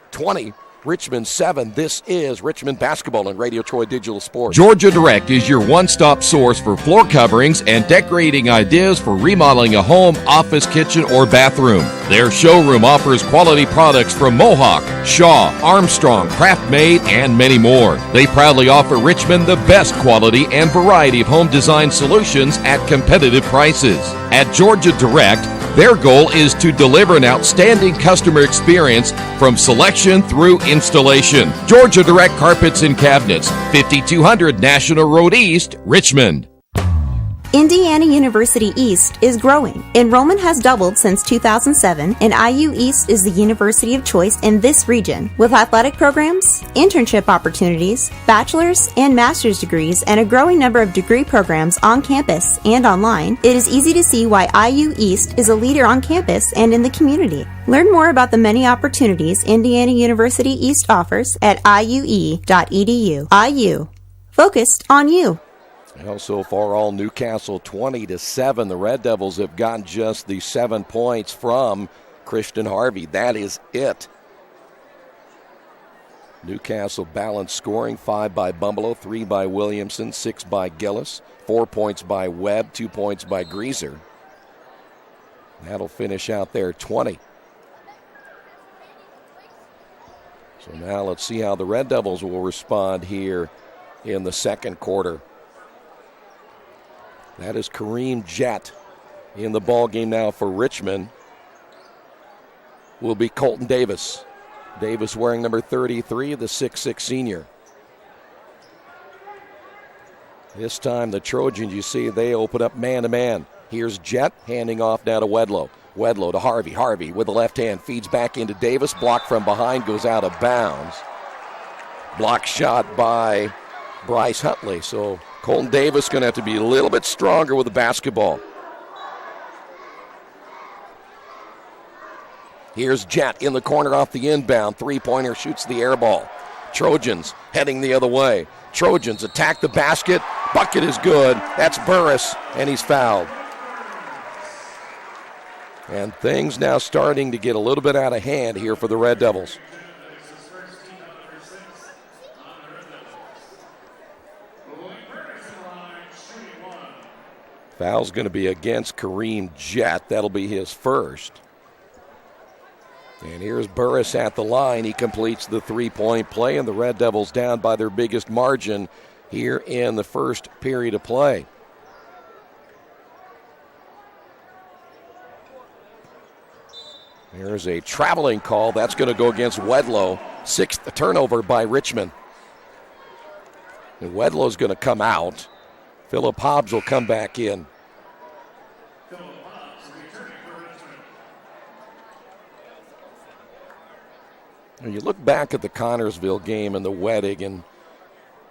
20, Richmond 7. This is Richmond basketball on Radio Troy Digital Sports. Georgia Direct is your one-stop source for floor coverings and decorating ideas for remodeling a home, office, kitchen, or bathroom. Their showroom offers quality products from Mohawk, Shaw, Armstrong, Craft-Made, and many more. They proudly offer Richmond the best quality and variety of home design solutions at competitive prices. At Georgia Direct, their goal is to deliver an outstanding customer experience from selection through installation. Georgia Direct Carpets and Cabinets, 5200 National Road East, Richmond. Indiana University East is growing. Enrollment has doubled since 2007, and IU East is the university of choice in this region. With athletic programs, internship opportunities, bachelor's and master's degrees, and a growing number of degree programs on campus and online, it is easy to see why IU East is a leader on campus and in the community. Learn more about the many opportunities Indiana University East offers at iue.edu. IU. Focused on you. Well, so far, all Newcastle 20-7. The Red Devils have gotten just the 7 points from Christian Harvey. That is it. Newcastle balanced scoring, 5 by Bumbalow, 3 by Williamson, 6 by Gillis, 4 points by Webb, 2 points by Greaser. That'll finish out there 20. So now let's see how the Red Devils will respond here in the second quarter. That is Kareem Jett in the ball game now for Richmond. Will be Colton Davis. Davis wearing number 33, the 6'6 senior. This time the Trojans, you see, they open up man-to-man. Here's Jett handing off now to Wedlow. Wedlow to Harvey. Harvey with the left hand feeds back into Davis. Blocked from behind, goes out of bounds. Block shot by Bryce Huntley. So Colton Davis going to have to be a little bit stronger with the basketball. Here's Jett in the corner off the inbound. Three-pointer, shoots the air ball. Trojans heading the other way. Trojans attack the basket. Bucket is good. That's Burris, and he's fouled. And things now starting to get a little bit out of hand here for the Red Devils. Foul's going to be against Kareem Jett. That'll be his first. And here's Burris at the line. He completes the three-point play, and the Red Devils down by their biggest margin here in the first period of play. There's a traveling call. That's going to go against Wedlow. Sixth turnover by Richmond. And Wedlow's going to come out. Philip Hobbs will come back in. When you look back at the Connorsville game and the Wettig, and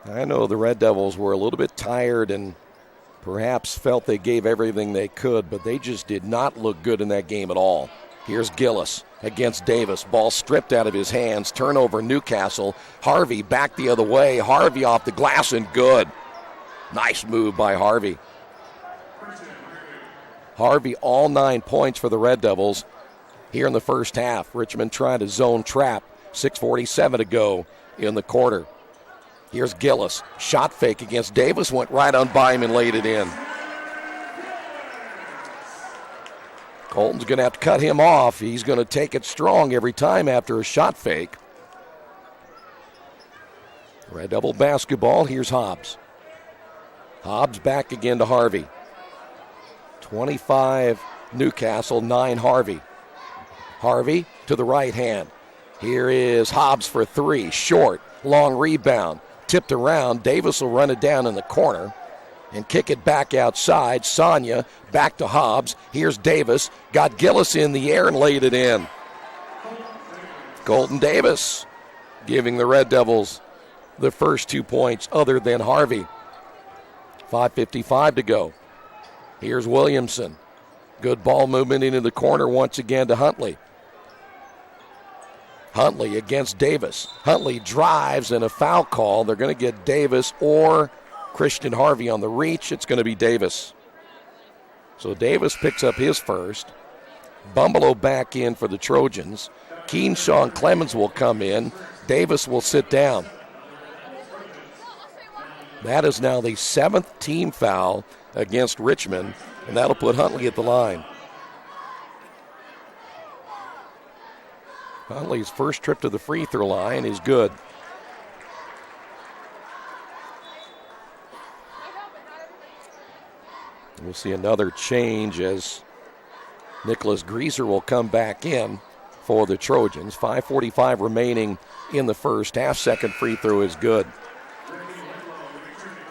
I know the Red Devils were a little bit tired and perhaps felt they gave everything they could, but they just did not look good in that game at all. Here's Gillis against Davis. Ball stripped out of his hands. Turnover, Newcastle. Harvey back the other way. Harvey off the glass and good. Nice move by Harvey. Harvey, all 9 points for the Red Devils here in the first half. Richmond trying to zone trap. 6:47 to go in the quarter. Here's Gillis. Shot fake against Davis. Went right on by him and laid it in. Colton's going to have to cut him off. He's going to take it strong every time after a shot fake. Red Devil basketball. Here's Hobbs. Hobbs back again to Harvey. 25 Newcastle, 9 Harvey. Harvey to the right hand. Here is Hobbs for three. Short, long rebound. Tipped around. Davis will run it down in the corner and kick it back outside. Sonia back to Hobbs. Here's Davis. Got Gillis in the air and laid it in. Colton Davis giving the Red Devils the first 2 points other than Harvey. 5:55 to go. Here's Williamson. Good ball movement into the corner once again to Huntley. Huntley against Davis. Huntley drives and a foul call. They're going to get Davis or Christian Harvey on the reach. It's going to be Davis. So Davis picks up his first. Bumbelow back in for the Trojans. Keenshaw and Clemens will come in. Davis will sit down. That is now the 7th team foul against Richmond, and that'll put Huntley at the line. Huntley's first trip to the free throw line is good. We'll see another change as Nicholas Greaser will come back in for the Trojans. 5:45 remaining in the first half. Second free throw is good.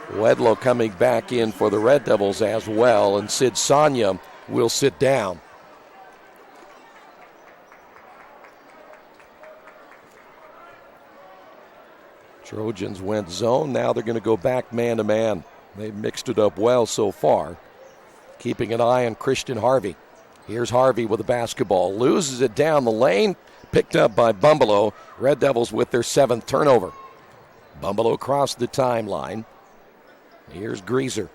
Wedlow coming back in for the Red Devils as well, and Sid Sonia will sit down. Trojans went zone. Now they're going to go back man-to-man. They've mixed it up well so far. Keeping an eye on Christian Harvey. Here's Harvey with the basketball. Loses it down the lane. Picked up by Bumbelow. Red Devils with their 7th turnover. Bumbelow crossed the timeline. Here's Greaser.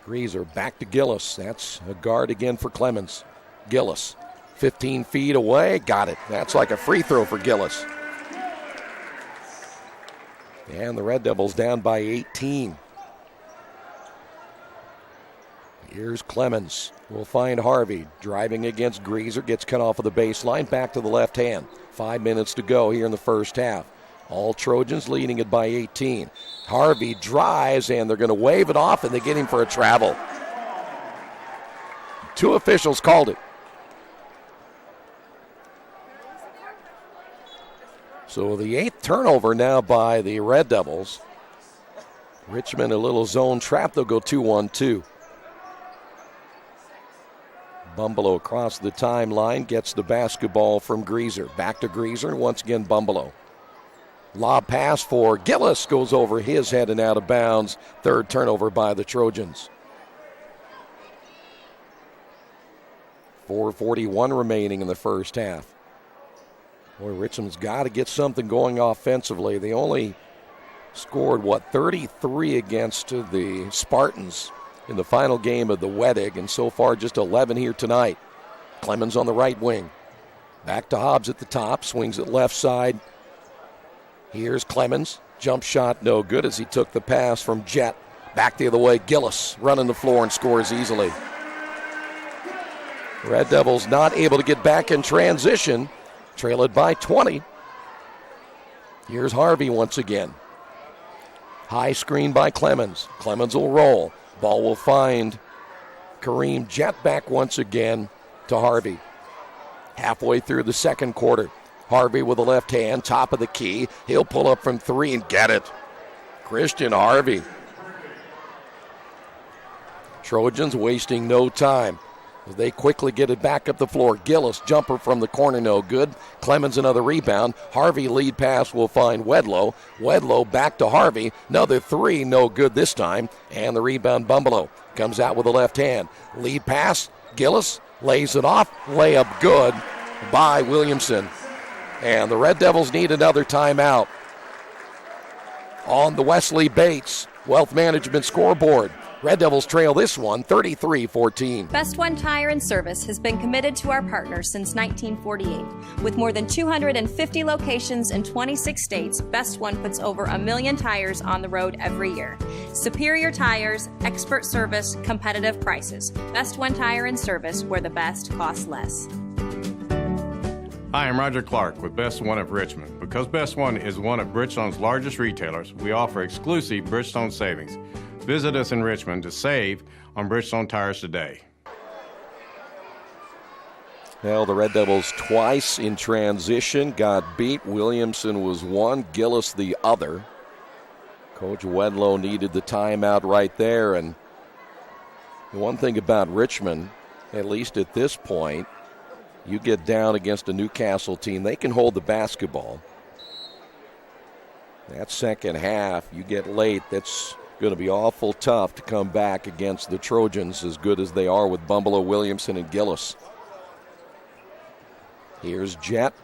Greaser back to Gillis. That's a guard again for Clemens. Gillis, 15 feet away. Got it. That's like a free throw for Gillis. And the Red Devils down by 18. Here's Clemens. We'll find Harvey driving against Greaser. Gets cut off of the baseline. Back to the left hand. 5 minutes to go here in the first half. All Trojans leading it by 18. Harvey drives, and they're going to wave it off, and they get him for a travel. 2 officials called it. So the 8th turnover now by the Red Devils. Richmond a little zone trap. They'll go 2-1-2. Bumbelow across the timeline gets the basketball from Greaser. Back to Greaser. Once again, Bumbelow. Lob pass for Gillis goes over his head and out of bounds. 3rd turnover by the Trojans. 4:41 remaining in the first half. Boy, Richmond's got to get something going offensively. They only scored, 33 against the Spartans in the final game of the Wedig, and so far just 11 here tonight. Clemens on the right wing. Back to Hobbs at the top, swings it left side. Here's Clemens. Jump shot, no good as he took the pass from Jett. Back the other way, Gillis running the floor and scores easily. Red Devils not able to get back in transition. Trail it by 20. Here's Harvey once again. High screen by Clemens. Clemens will roll. Ball will find Kareem. Jett back once again to Harvey. Halfway through the second quarter. Harvey with the left hand, top of the key. He'll pull up from three and get it. Christian Harvey. Trojans wasting no time. They quickly get it back up the floor. Gillis, jumper from the corner, no good. Clemens another rebound. Harvey lead pass will find Wedlow. Wedlow back to Harvey. Another three, no good this time. And the rebound, Bumbelow. Comes out with the left hand. Lead pass, Gillis lays it off. Layup good by Williamson. And the Red Devils need another timeout. On the Wesley Bates Wealth Management scoreboard. Red Devils trail this one 33-14. Best One Tire and Service has been committed to our partners since 1948. With more than 250 locations in 26 states, Best One puts over 1 million tires on the road every year. Superior tires, expert service, competitive prices. Best One Tire and Service, where the best costs less. Hi, I'm Roger Clark with Best One of Richmond. Because Best One is one of Bridgestone's largest retailers, we offer exclusive Bridgestone savings. Visit us in Richmond to save on Bridgestone tires today. Well, the Red Devils twice in transition got beat. Williamson was one, Gillis the other. Coach Wedlow needed the timeout right there. And the one thing about Richmond, at least at this point, you get down against a Newcastle team, they can hold the basketball. That second half, you get late, that's going to be awful tough to come back against the Trojans as good as they are with Bumbelow, Williamson, and Gillis. Here's Jett.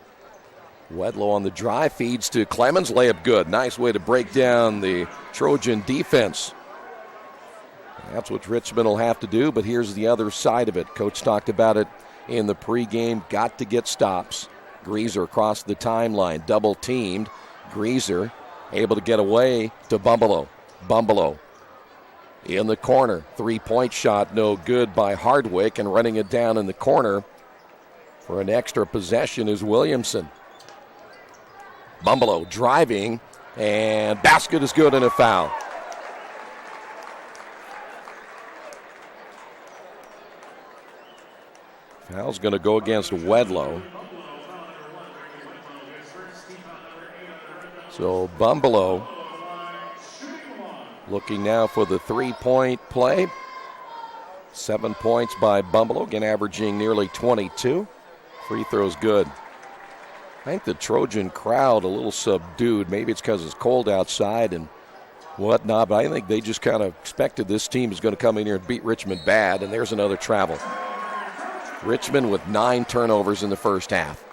Wedlow on the drive, feeds to Clemens, layup good. Nice way to break down the Trojan defense. That's what Richmond will have to do, but here's the other side of it. Coach talked about it in the pregame, got to get stops. Greaser across the timeline, double teamed. Greaser able to get away to Bumbelow. Bumbelow in the corner. Three-point shot, no good by Hardwick, and running it down in the corner for an extra possession is Williamson. Bumbelow driving, and basket is good and a foul. Foul's going to go against Wedlow. So Bumbelow looking now for the three-point play. 7 points by Bumbelow, again averaging nearly 22. Free throw's good. I think the Trojan crowd a little subdued. Maybe it's because it's cold outside and whatnot, but I think they just kind of expected this team is going to come in here and beat Richmond bad, and there's another travel. Richmond with 9 turnovers in the first half.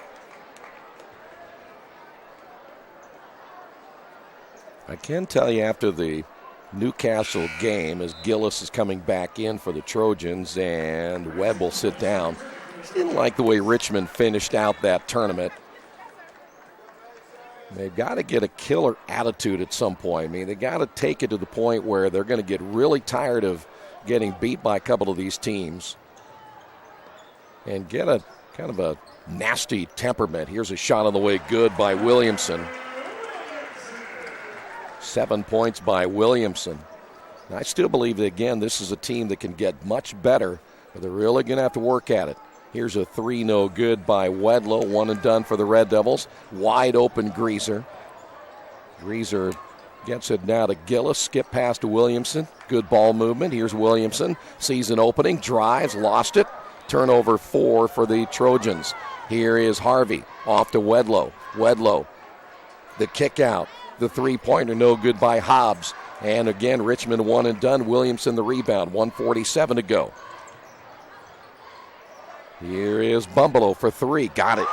I can tell you after the Newcastle game, as Gillis is coming back in for the Trojans and Webb will sit down, didn't like the way Richmond finished out that tournament. They've got to get a killer attitude at some point. I mean, they got to take it to the point where they're going to get really tired of getting beat by a couple of these teams and get a kind of a nasty temperament. Here's a shot on the way, good by Williamson. 7 points by Williamson. And I still believe that, again, this is a team that can get much better, but they're really going to have to work at it. Here's a three, no good by Wedlow. One and done for the Red Devils. Wide open Greaser. Greaser gets it now to Gillis. Skip pass to Williamson. Good ball movement. Here's Williamson. Sees an opening. Drives. Lost it. Turnover 4 for the Trojans. Here is Harvey. Off to Wedlow. Wedlow. The kick out. The three-pointer no good by Hobbs. And again, Richmond one and done. Williamson the rebound. 1:47 to go. Here is Bumbelow for three. Got it.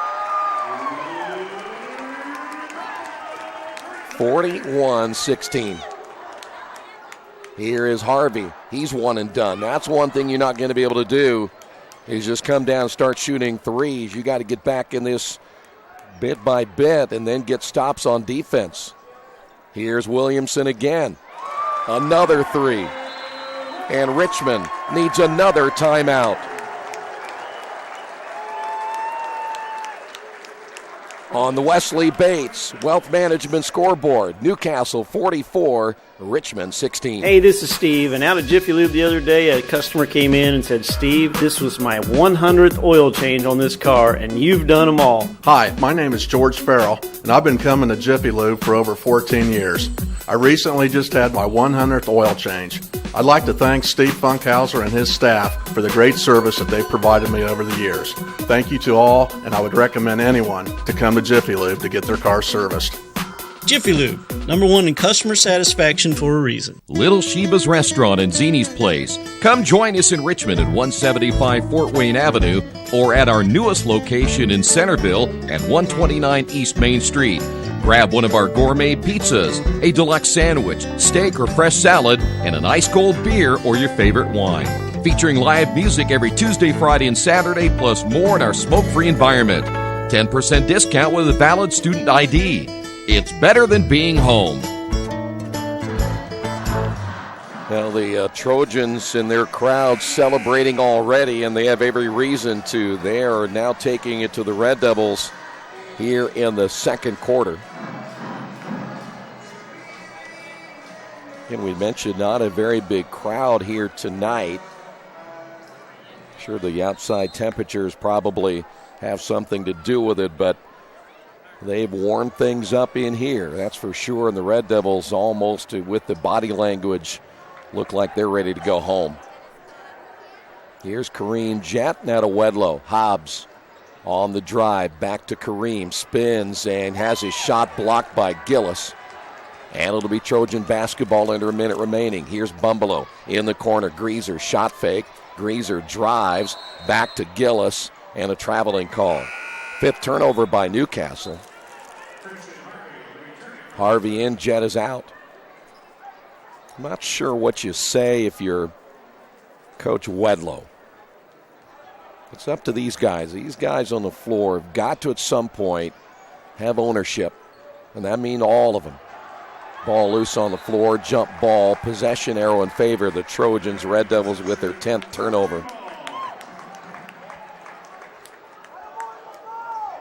41-16. Here is Harvey. He's one and done. That's one thing you're not going to be able to do is just come down and start shooting threes. You got to get back in this bit by bit and then get stops on defense. Here's Williamson again. Another three. And Richmond needs another timeout. On the Wesley Bates Wealth Management scoreboard, Newcastle 44, Richmond 16. Hey, this is Steve, and out at Jiffy Lube the other day, a customer came in and said, Steve, this was my 100th oil change on this car, and you've done them all. Hi, my name is George Farrell, and I've been coming to Jiffy Lube for over 14 years. I recently just had my 100th oil change. I'd like to thank Steve Funkhauser and his staff for the great service that they've provided me over the years. Thank you to all, and I would recommend anyone to come to Jiffy Lube to get their car serviced. Jiffy Lube, #1 in customer satisfaction for a reason. Little Sheba's Restaurant and Zini's Place. Come join us in Richmond at 175 Fort Wayne Avenue or at our newest location in Centerville at 129 East Main Street. Grab one of our gourmet pizzas, a deluxe sandwich, steak or fresh salad, and an ice-cold beer or your favorite wine. Featuring live music every Tuesday, Friday, and Saturday, plus more in our smoke-free environment. 10% discount with a valid student ID. It's better than being home. Well, the Trojans and their crowd celebrating already, and they have every reason to. They are now taking it to the Red Devils here in the second quarter. And we mentioned not a very big crowd here tonight. Sure, the outside temperatures probably have something to do with it, but they've warmed things up in here, that's for sure. And the Red Devils, almost with the body language, look like they're ready to go home. Here's Kareem Jett, now to Wedlow. Hobbs on the drive, back to Kareem, spins and has his shot blocked by Gillis. And it'll be Trojan basketball under a minute remaining. Here's Bumbelow in the corner. Greaser shot fake. Greaser drives back to Gillis and a traveling call. Fifth turnover by Newcastle. Harvey in, Jett is out. I'm not sure what you say if you're Coach Wedlow. It's up to these guys. These guys on the floor have got to at some point have ownership, and that means all of them. Ball loose on the floor, jump ball, possession arrow in favor of the Trojans. Red Devils with their 10th turnover.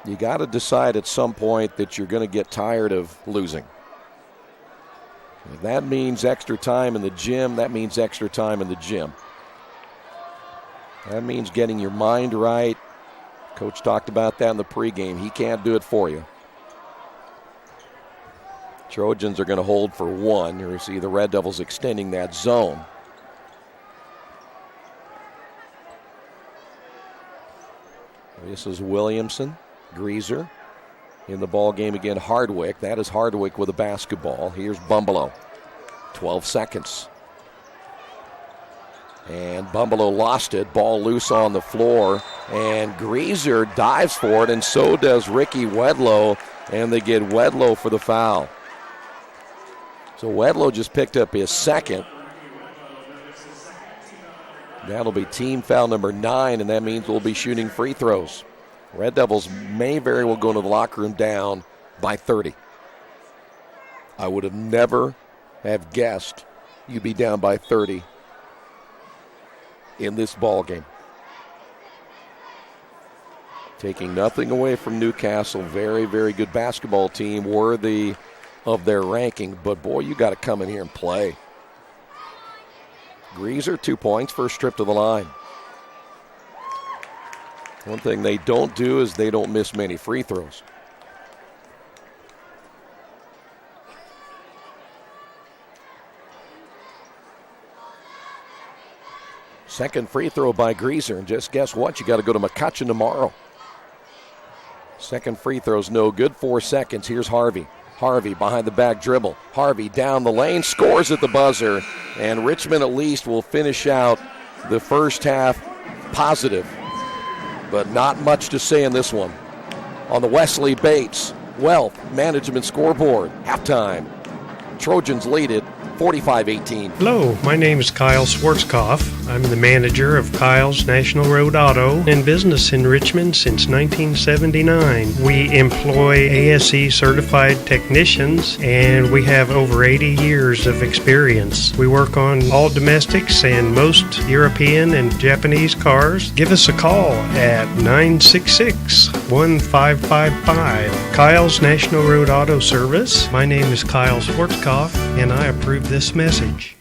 You got to decide at some point that you're going to get tired of losing. If that means extra time in the gym, that means extra time in the gym. That means getting your mind right. Coach talked about that in the pregame. He can't do it for you. Trojans are going to hold for one. Here you see the Red Devils extending that zone. This is Williamson, Greaser in the ball game again. Hardwick, that is Hardwick with a basketball. Here's Bumbelow, 12 seconds. And Bumbelow lost it, ball loose on the floor, and Greaser dives for it, and so does Ricky Wedlow, and they get Wedlow for the foul. So Wedlow just picked up his second. That'll be team foul number 9, and that means we'll be shooting free throws. Red Devils may very well go to the locker room down by 30. I would have never have guessed you'd be down by 30 in this ball game. Taking nothing away from Newcastle. Very, very good basketball team, worthy of their ranking, but boy, you got to come in here and play. Greaser, 2 points, first trip to the line. One thing they don't do is they don't miss many free throws. Second free throw by Greaser, and just guess what? You got to go to McCutcheon tomorrow. Second free throw's no good, 4 seconds. Here's Harvey. Harvey behind the back dribble. Harvey down the lane, scores at the buzzer, and Richmond at least will finish out the first half positive, but not much to say in this one. On the Wesley Bates Wealth Management Scoreboard. Halftime. Trojans lead it 45-18. Hello, my name is Kyle Schwarzkopf. I'm the manager of Kyle's National Road Auto and business in Richmond since 1979. We employ ASE certified technicians and we have over 80 years of experience. We work on all domestics and most European and Japanese cars. Give us a call at 966-1555. Kyle's National Road Auto Service. My name is Kyle Schwarzkopf and I approve this message.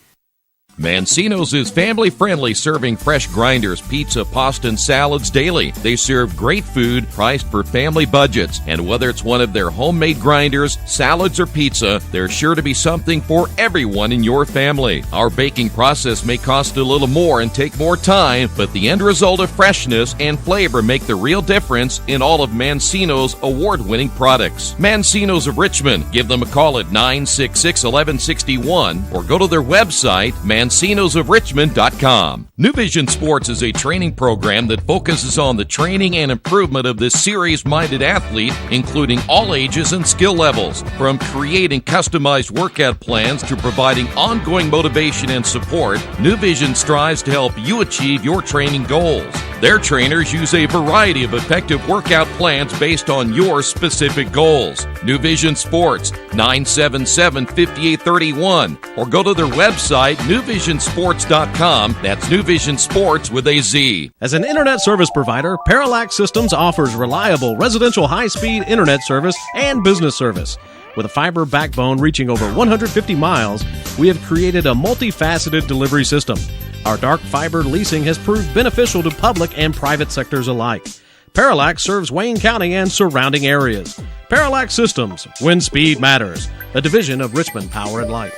Mancino's is family-friendly, serving fresh grinders, pizza, pasta, and salads daily. They serve great food priced for family budgets. And whether it's one of their homemade grinders, salads, or pizza, there's sure to be something for everyone in your family. Our baking process may cost a little more and take more time, but the end result of freshness and flavor make the real difference in all of Mancino's award-winning products. Mancino's of Richmond. Give them a call at 966-1161 or go to their website, MancinosofRichmond.com. New Vision Sports is a training program that focuses on the training and improvement of this serious-minded athlete, including all ages and skill levels. From creating customized workout plans to providing ongoing motivation and support, New Vision strives to help you achieve your training goals. Their trainers use a variety of effective workout plans based on your specific goals. New Vision Sports, 977-5831, or go to their website, newvisionsports.com. That's New Vision Sports with a Z. As an internet service provider, Parallax Systems offers reliable residential high-speed internet service and business service. With a fiber backbone reaching over 150 miles, we have created a multifaceted delivery system. Our dark fiber leasing has proved beneficial to public and private sectors alike. Parallax serves Wayne County and surrounding areas. Parallax Systems, when speed matters, a division of Richmond Power and Light.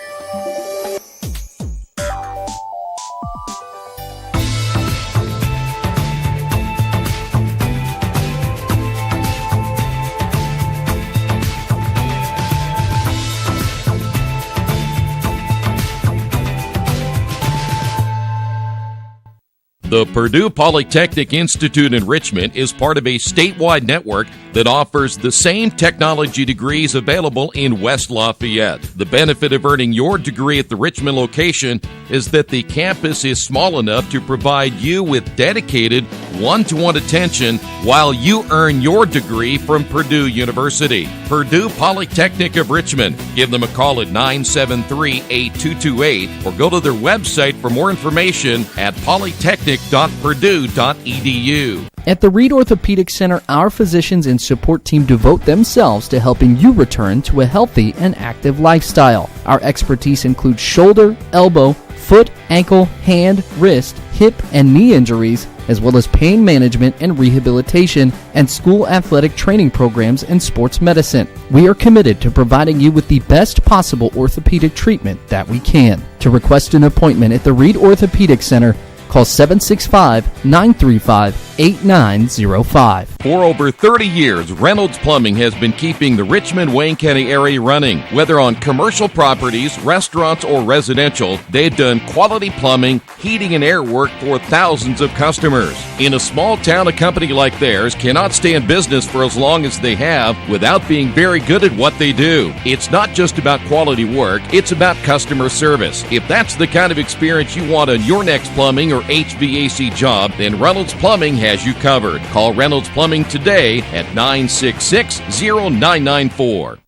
The Purdue Polytechnic Institute in Richmond is part of a statewide network that offers the same technology degrees available in West Lafayette. The benefit of earning your degree at the Richmond location is that the campus is small enough to provide you with dedicated one-to-one attention while you earn your degree from Purdue University. Purdue Polytechnic of Richmond. Give them a call at 973-8228 or go to their website for more information at polytechnic.purdue.edu. At the Reed Orthopedic Center, our physicians and support team devote themselves to helping you return to a healthy and active lifestyle. Our expertise includes shoulder, elbow, foot, ankle, hand, wrist, hip, and knee injuries, as well as pain management and rehabilitation, and school athletic training programs and sports medicine. We are committed to providing you with the best possible orthopedic treatment that we can. To request an appointment at the Reed Orthopedic Center, call 765-935-8905. For over 30 years, Reynolds Plumbing has been keeping the Richmond-Wayne County area running. Whether on commercial properties, restaurants, or residential, they've done quality plumbing, heating, and air work for thousands of customers. In a small town, a company like theirs cannot stay in business for as long as they have without being very good at what they do. It's not just about quality work, it's about customer service. If that's the kind of experience you want on your next plumbing or HVAC job, then Reynolds Plumbing has you covered. Call Reynolds Plumbing today at 966-0994.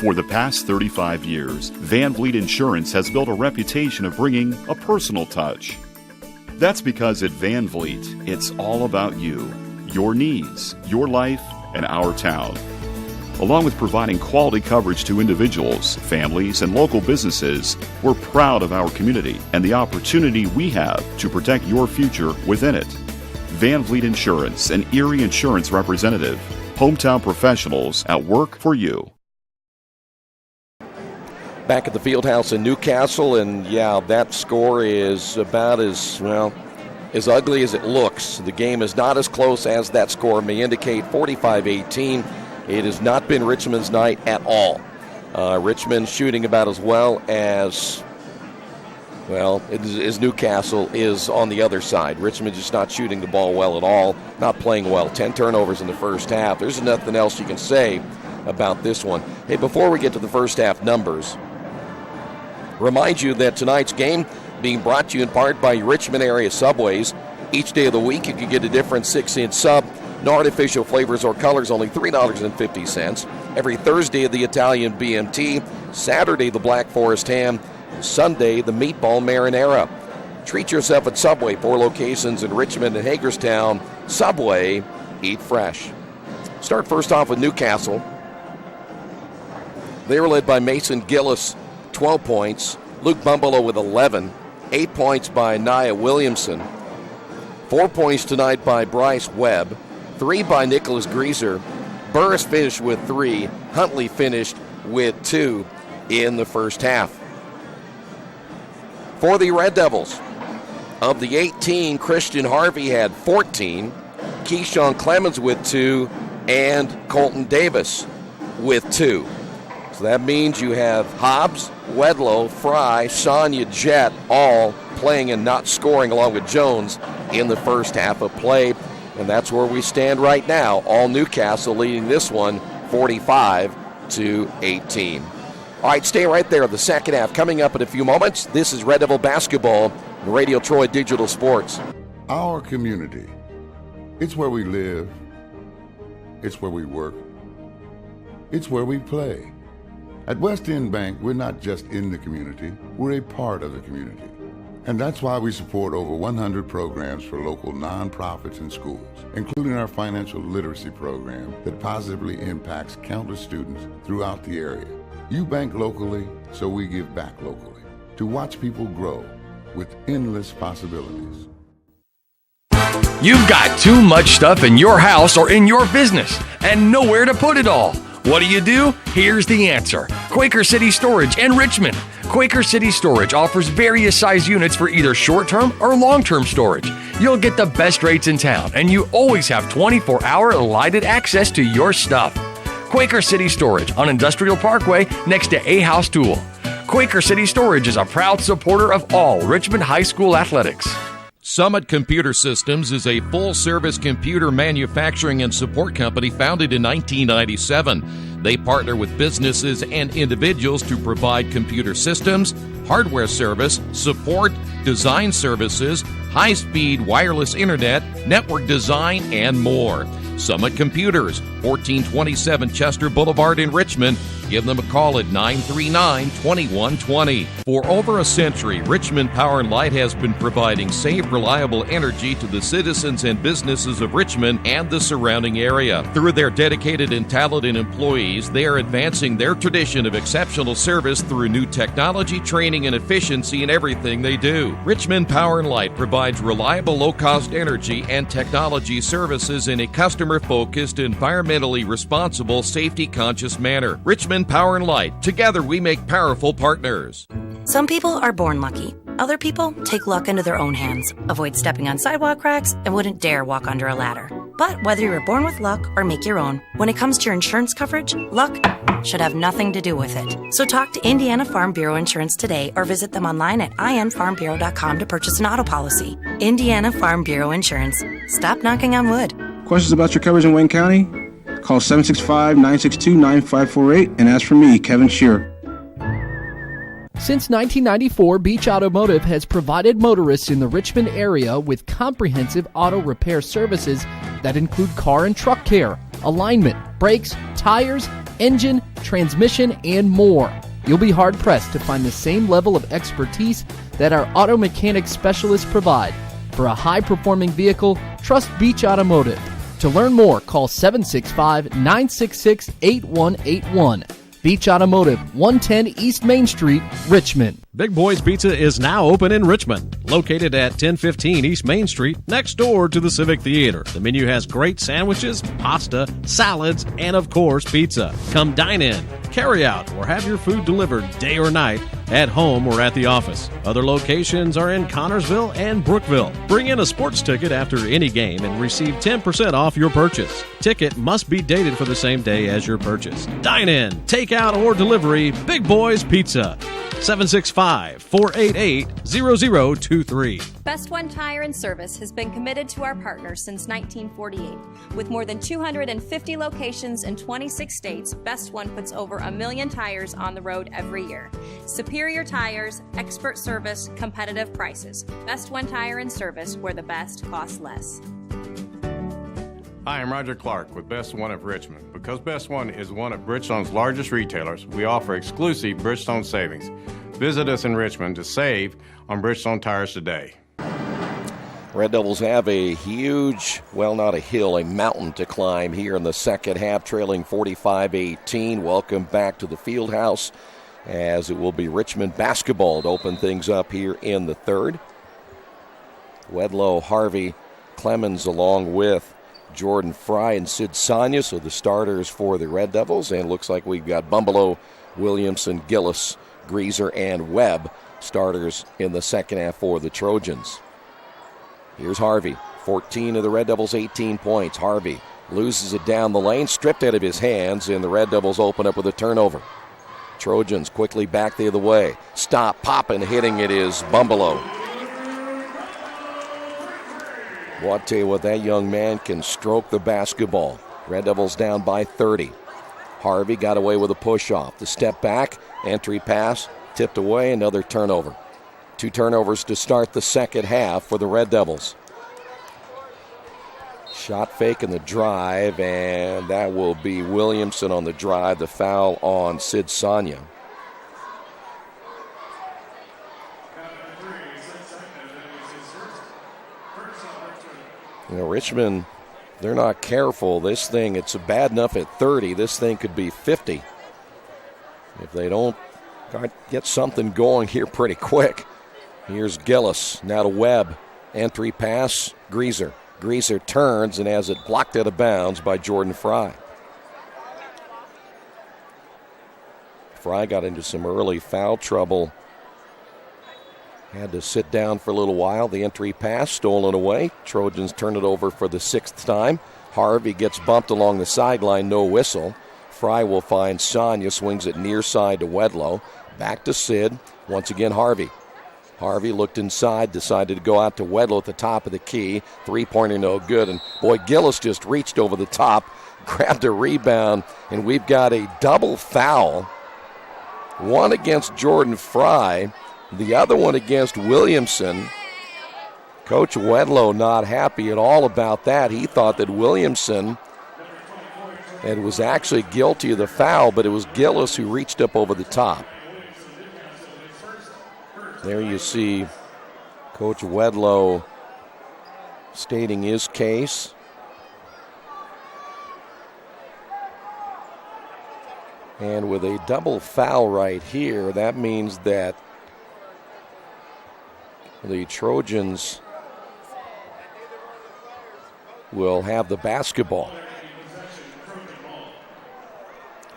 For the past 35 years, Van Vliet Insurance has built a reputation of bringing a personal touch. That's because at Van Vliet, it's all about you, your needs, your life, and our town. Along with providing quality coverage to individuals, families, and local businesses, we're proud of our community and the opportunity we have to protect your future within it. Van Vliet Insurance, an Erie Insurance representative. Hometown professionals at work for you. Back at the Fieldhouse in Newcastle, and yeah, that score is about as ugly as it looks. The game is not as close as that score may indicate, 45-18. It has not been Richmond's night at all. Richmond shooting about as well as Well, Newcastle is on the other side. Richmond just not shooting the ball well at all, not playing well. 10 turnovers in the first half. There's nothing else you can say about this one. Hey, before we get to the first half numbers, remind you that tonight's game being brought to you in part by Richmond area Subways. Each day of the week, you can get a different 6-inch sub. No artificial flavors or colors, only $3.50. Every Thursday, the Italian BMT. Saturday, the Black Forest ham. Sunday, the meatball marinara. Treat yourself at Subway. 4 locations in Richmond and Hagerstown. Subway, eat fresh. Start first off with Newcastle. They were led by Mason Gillis, 12 points. Luke Bumbalo with 11. 8 points by Nia Williamson. 4 points tonight by Bryce Webb. 3 by Nicholas Greaser. Burris finished with 3. Huntley finished with 2 in the first half. For the Red Devils, of the 18, Christian Harvey had 14, Keyshawn Clemens with 2, and Colton Davis with 2. So that means you have Hobbs, Wedlow, Fry, Sonia, Jett all playing and not scoring along with Jones in the first half of play. And that's where we stand right now. All Newcastle leading this one 45-18. All right, stay right there. The second half coming up in a few moments. This is Red Devil Basketball, Radio Troy Digital Sports. Our community, it's where we live, it's where we work, it's where we play. At West End Bank, we're not just in the community, we're a part of the community. And that's why we support over 100 programs for local nonprofits and schools, including our financial literacy program that positively impacts countless students throughout the area. You bank locally, so we give back locally to watch people grow with endless possibilities. You've got too much stuff in your house or in your business and nowhere to put it all. What do? Here's the answer. Quaker City Storage in Richmond. Quaker City Storage offers various size units for either short-term or long-term storage. You'll get the best rates in town, and you always have 24-hour lighted access to your stuff. Quaker City Storage on Industrial Parkway next to A House Tool. Quaker City Storage is a proud supporter of all Richmond High School athletics. Summit Computer Systems is a full-service computer manufacturing and support company founded in 1997. They partner with businesses and individuals to provide computer systems, hardware service, support, design services, high-speed wireless internet, network design, and more. Summit Computers, 1427 Chester Boulevard in Richmond. Give them a call at 939-2120. For over a century, Richmond Power and Light has been providing safe, reliable energy to the citizens and businesses of Richmond and the surrounding area. Through their dedicated and talented employees, they are advancing their tradition of exceptional service through new technology, training, and efficiency in everything they do. Richmond Power and Light provides reliable, low-cost energy and technology services in a customer-focused, environmentally responsible, safety-conscious manner. Richmond Power and Light. Together we make powerful partners. Some people are born lucky. Other people take luck into their own hands, avoid stepping on sidewalk cracks, and wouldn't dare walk under a ladder. But whether you were born with luck or make your own, when it comes to your insurance coverage, luck should have nothing to do with it. So talk to Indiana Farm Bureau Insurance today or visit them online at infarmbureau.com to purchase an auto policy. Indiana Farm Bureau Insurance. Stop knocking on wood. Questions about your coverage in Wayne County? Call 765-962-9548 and ask for me, Kevin Shearer. Since 1994, Beach Automotive has provided motorists in the Richmond area with comprehensive auto repair services that include car and truck care, alignment, brakes, tires, engine, transmission, and more. You'll be hard-pressed to find the same level of expertise that our auto mechanic specialists provide. For a high-performing vehicle, trust Beach Automotive. To learn more, call 765-966-8181. Beach Automotive, 110 East Main Street, Richmond. Big Boys Pizza is now open in Richmond, located at 1015 East Main Street, next door to the Civic Theater. The menu has great sandwiches, pasta, salads, and of course, pizza. Come dine in. carry out, or have your food delivered day or night at home or at the office. Other locations are in Connorsville and Brookville. Bring in a sports ticket after any game and receive 10% off your purchase. Ticket must be dated for the same day as your purchase. Dine in, take out, or delivery, Big Boys Pizza. 765-488-0023. Best One Tire and Service has been committed to our partners since 1948. With more than 250 locations in 26 states, Best One puts over 1 million tires on the road every year. Superior tires, expert service, competitive prices. Best One Tire and Service, where the best costs less. Hi, I'm Roger Clark with Best One of Richmond. Because Best One is one of Bridgestone's largest retailers, we offer exclusive Bridgestone savings. Visit us in Richmond to save on Bridgestone tires today. Red Devils have a huge, well, not a hill, a mountain to climb here in the second half, trailing 45-18. Welcome back to the field house, as it will be Richmond basketball to open things up here in the third. Wedlow, Harvey, Clemens along with Jordan Fry and Sid Sonia, so the starters for the Red Devils. And looks like we've got Bumbelow, Williamson, Gillis, Greaser, and Webb starters in the second half for the Trojans. Here's Harvey, 14 of the Red Devils, 18 points. Harvey loses it down the lane, stripped out of his hands, and the Red Devils open up with a turnover. Trojans quickly back the other way. Stop, popping, hitting it is Bumbelow. Well, I'll tell you what, that young man can stroke the basketball. Red Devils down by 30. Harvey got away with a push-off. The step back, entry pass, tipped away, another turnover. 2 turnovers to start the second half for the Red Devils. Shot fake in the drive, and that will be Williamson on the drive. The foul on Sid Sonia. You know, Richmond, they're not careful. This thing, it's bad enough at 30. This thing could be 50 if they don't get something going here pretty quick. Here's Gillis, now to Webb. Entry pass, Greaser. Greaser turns and has it blocked out of bounds by Jordan Fry. Fry got into some early foul trouble. Had to sit down for a little while. The entry pass stolen away. Trojans turn it over for the 6th time. Harvey gets bumped along the sideline, no whistle. Fry will find Sonia, swings it near side to Wedlow. Back to Sid. Once again, Harvey. Harvey looked inside, decided to go out to Wedlow at the top of the key. 3-pointer no good. And boy, Gillis just reached over the top, grabbed a rebound, and we've got a double foul. One against Jordan Fry, the other one against Williamson. Coach Wedlow not happy at all about that. He thought that Williamson was actually guilty of the foul, but it was Gillis who reached up over the top. There you see Coach Wedlow stating his case. And with a double foul right here, that means that the Trojans will have the basketball.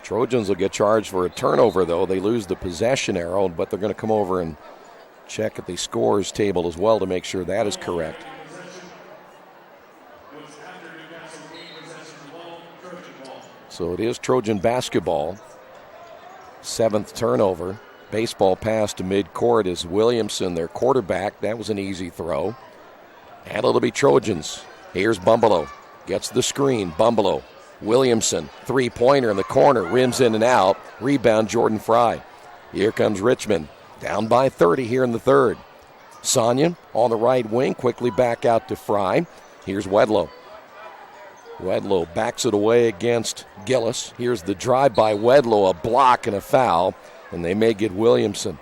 Trojans will get charged for a turnover, though. They lose the possession arrow, but they're going to come over and check at the scores table as well to make sure that is correct. So it is Trojan basketball. 7th turnover. Baseball pass to midcourt is Williamson, their quarterback. That was an easy throw. And it'll be Trojans. Here's Bumbelow. Gets the screen. Bumbelow. Williamson. 3-pointer in the corner. Rims in and out. Rebound Jordan Fry. Here comes Richmond. Down by 30 here in the third. Sonia on the right wing. Quickly back out to Fry. Here's Wedlow. Wedlow backs it away against Gillis. Here's the drive by Wedlow. A block and a foul. And they may get Williamson.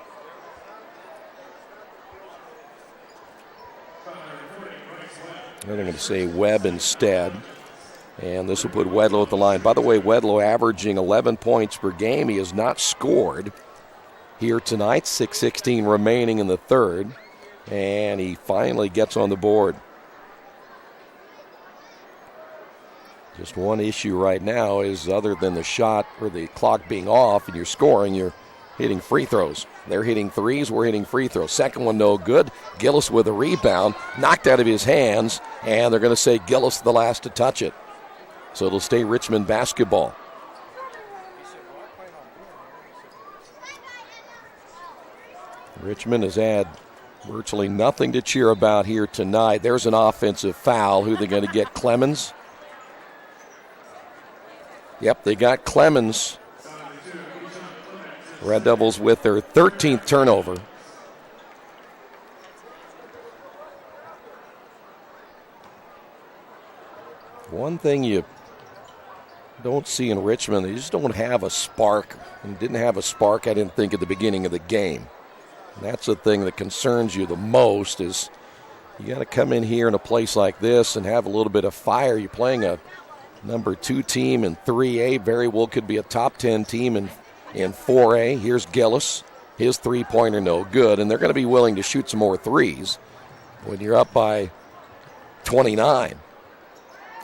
They're going to say Webb instead. And this will put Wedlow at the line. By the way, Wedlow averaging 11 points per game. He has not scored here tonight. 6:16 remaining in the third. And he finally gets on the board. Just one issue right now is, other than the shot or the clock being off and you're scoring, you're hitting free throws. They're hitting threes, we're hitting free throws. Second one no good. Gillis with a rebound, knocked out of his hands, and they're going to say Gillis the last to touch it. So it'll stay Richmond basketball. Richmond has had virtually nothing to cheer about here tonight. There's an offensive foul. Who are they going to get? Clemens? Yep, they got Clemens. Red Devils with their 13th turnover. One thing you don't see in Richmond, they just don't have a spark. And didn't have a spark, I didn't think, at the beginning of the game. And that's the thing that concerns you the most, is you got to come in here in a place like this and have a little bit of fire. You're playing a number 2 team in 3A, very well could be a top 10 team in 4A. Here's Gillis. His three-pointer no good, and they're going to be willing to shoot some more threes when you're up by 29.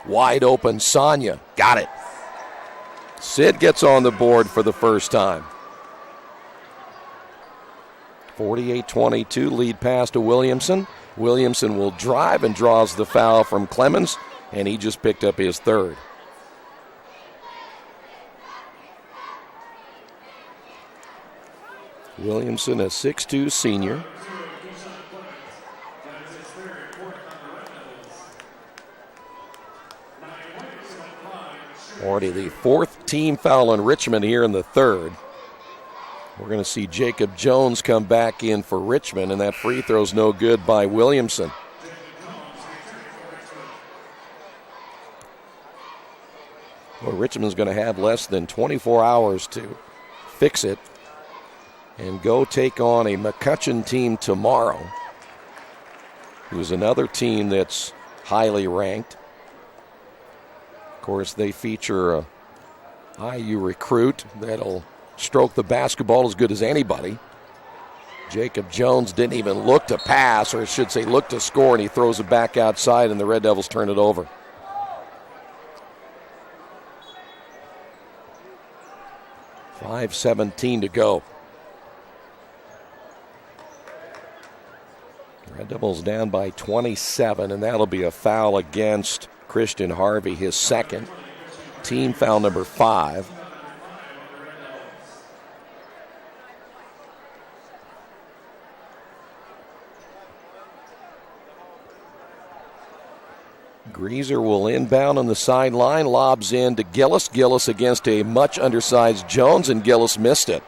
Wide open, Sonia. Got it. Sid gets on the board for the first time. 48-22, lead pass to Williamson. Williamson will drive and draws the foul from Clemens, and he just picked up his third. Williamson, a 6'2" senior. Already the 4th team foul on Richmond here in the third. We're going to see Jacob Jones come back in for Richmond, and that free throw's no good by Williamson. Well, Richmond's going to have less than 24 hours to fix it and go take on a McCutcheon team tomorrow, who's another team that's highly ranked. Of course, they feature a IU recruit that'll stroke the basketball as good as anybody. Jacob Jones didn't even look to pass, or I should say look to score, and he throws it back outside, and the Red Devils turn it over. .5:17 to go. Red Devils down by 27, and that'll be a foul against Christian Harvey, his second. Team foul number 5. Greaser will inbound on the sideline, lobs in to Gillis. Gillis against a much undersized Jones, and Gillis missed it.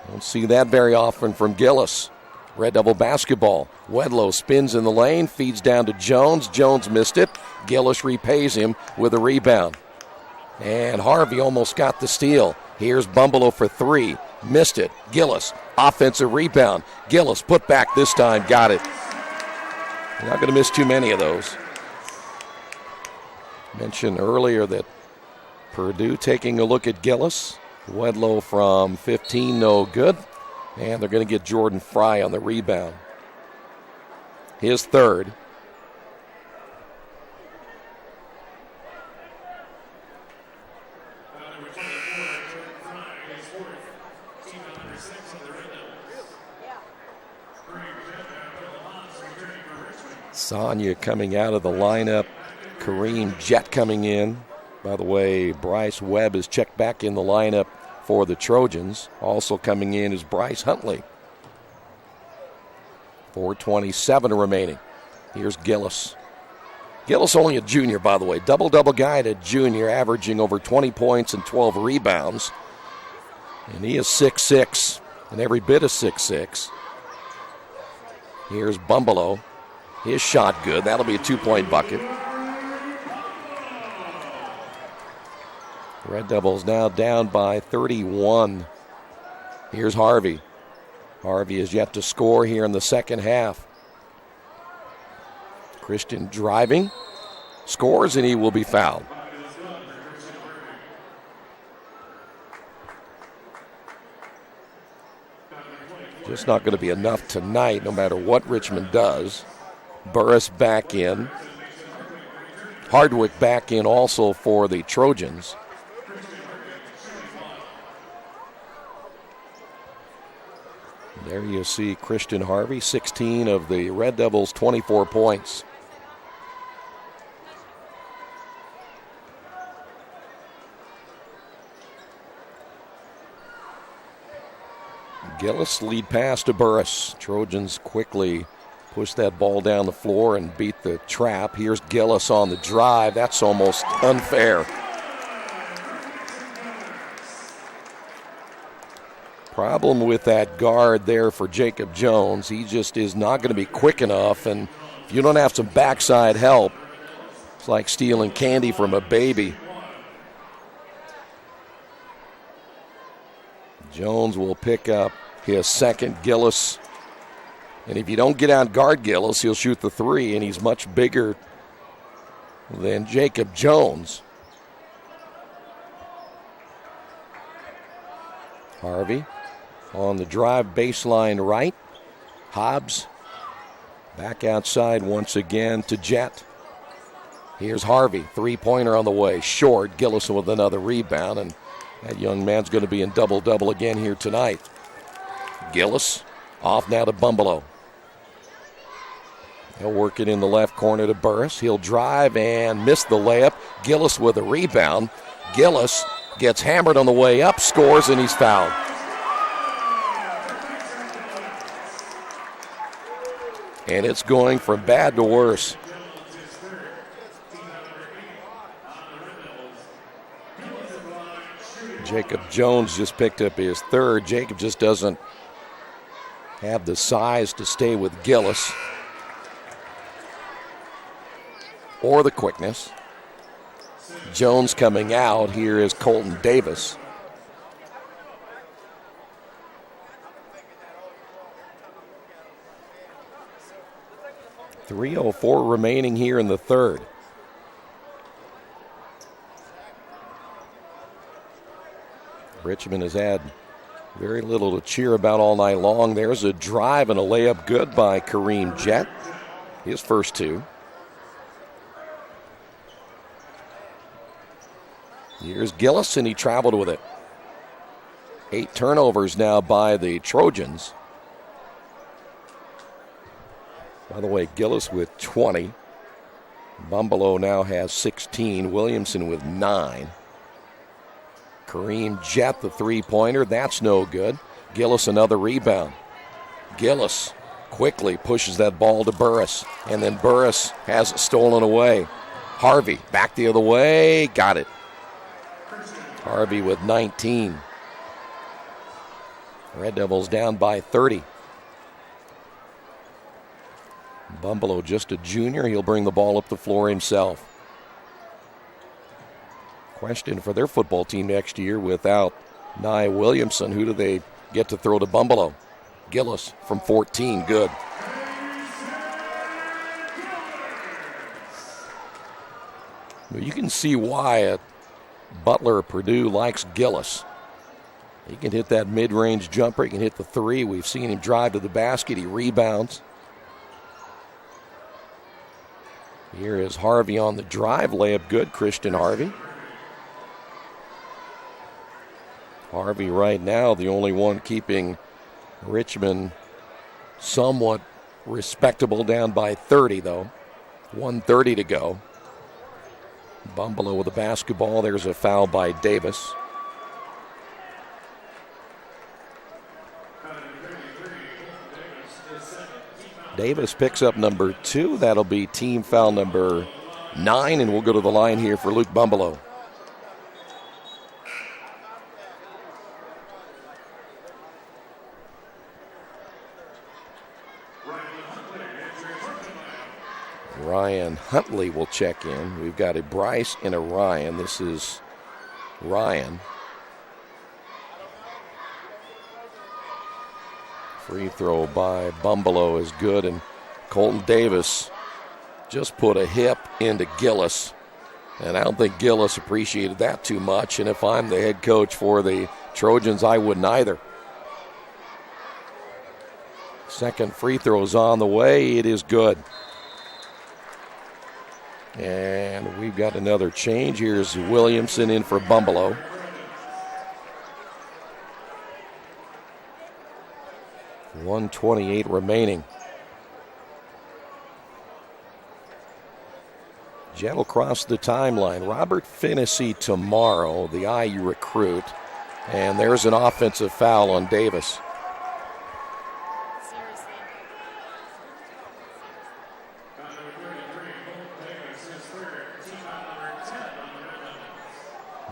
Don't see that very often from Gillis. Red Devil basketball. Wedlow spins in the lane, feeds down to Jones. Jones missed it. Gillis repays him with a rebound. And Harvey almost got the steal. Here's Bumbelow for 3. Missed it. Gillis, offensive rebound. Gillis put back this time, got it. You're not going to miss too many of those. Mentioned earlier that Purdue taking a look at Gillis. Wedlow from 15, no good. And they're going to get Jordan Fry on the rebound. His third. Sonia coming out of the lineup. Kareem Jett coming in. By the way, Bryce Webb is checked back in the lineup for the Trojans. Also coming in is Bryce Huntley. 4:27 remaining. Here's Gillis. Gillis only a junior, by the way. Double-double guy at a junior, averaging over 20 points and 12 rebounds. And he is 6'6", and every bit of 6'6". Here's Bumbelow. His shot good. That'll be a 2-point bucket. Red Devils now down by 31. Here's Harvey. Harvey is yet to score here in the second half. Christian driving, scores, and he will be fouled. Just not going to be enough tonight, no matter what Richmond does. Burris back in. Hardwick back in also for the Trojans. There you see Christian Harvey, 16 of the Red Devils' 24 points. Gillis lead pass to Burris. Trojans quickly push that ball down the floor and beat the trap. Here's Gillis on the drive. That's almost unfair. Problem with that guard there for Jacob Jones. He just is not going to be quick enough, and if you don't have some backside help, it's like stealing candy from a baby. Jones will pick up his second. Gillis, and if you don't get out guard Gillis, he'll shoot the three, and he's much bigger than Jacob Jones. Harvey on the drive, baseline right. Hobbs back outside once again to Jett. Here's Harvey, three-pointer on the way, short. Gillis with another rebound, and that young man's going to be in double-double again here tonight. Gillis off now to Bumbalow. He'll work it in the left corner to Burris. He'll drive and miss the layup. Gillis with a rebound. Gillis gets hammered on the way up, scores, and he's fouled. And it's going from bad to worse. Jacob Jones just picked up his third. Jacob just doesn't have the size to stay with Gillis or the quickness. Jones coming out. Here is Colton Davis. .304 remaining here in the third. Richmond has had very little to cheer about all night long. There's a drive and a layup good by Kareem Jett. His first two. Here's Gillis, and he traveled with it. 8 turnovers now by the Trojans. By the way, Gillis with 20. Bumbalow now has 16. Williamson with 9. Kareem Jett, the three-pointer. That's no good. Gillis, another rebound. Gillis quickly pushes that ball to Burris, and then Burris has it stolen away. Harvey back the other way. Got it. Harvey with 19. Red Devils down by 30. Bumbalow, just a junior. He'll bring the ball up the floor himself. Question for their football team next year without Nye Williamson. Who do they get to throw to Bumbalow? Gillis from 14. Good. Well, you can see why Butler Purdue likes Gillis. He can hit that mid-range jumper. He can hit the three. We've seen him drive to the basket. He rebounds. Here is Harvey on the drive. Layup good, Christian Harvey. Harvey right now the only one keeping Richmond somewhat respectable, down by 30 though. 1:30 to go. Bumbalow with the basketball. There's a foul by Davis. Davis picks up number 2. That'll be team foul number 9, and we'll go to the line here for Luke Bumbalow. Ryan Huntley will check in. We've got a Bryce and a Ryan. This is Ryan. Free throw by Bumbalow is good, and Colton Davis just put a hip into Gillis, and I don't think Gillis appreciated that too much, and if I'm the head coach for the Trojans, I wouldn't either. Second free throw is on the way. It is good. And we've got another change. Here's Williamson in for Bumbalo. .128 remaining. Jet will cross the timeline. Robert Finnessy tomorrow, the IU recruit. And there's an offensive foul on Davis.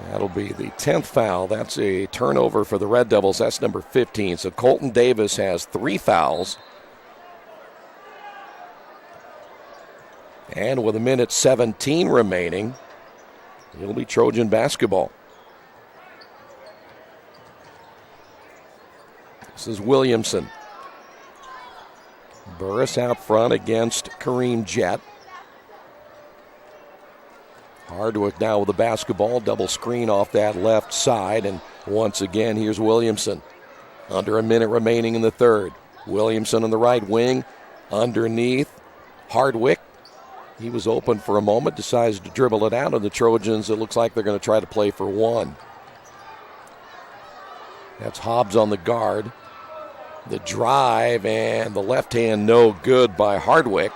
That'll be the 10th foul. That's a turnover for the Red Devils. That's number 15. So Colton Davis has 3 fouls. And with 1:17 remaining, it'll be Trojan basketball. This is Williamson. Burris out front against Kareem Jett. Hardwick now with the basketball, double screen off that left side, and once again, here's Williamson. Under a minute remaining in the third. Williamson on the right wing, underneath Hardwick. He was open for a moment, decides to dribble it out, and the Trojans, it looks like they're going to try to play for one. That's Hobbs on the guard. The drive and the left hand no good by Hardwick.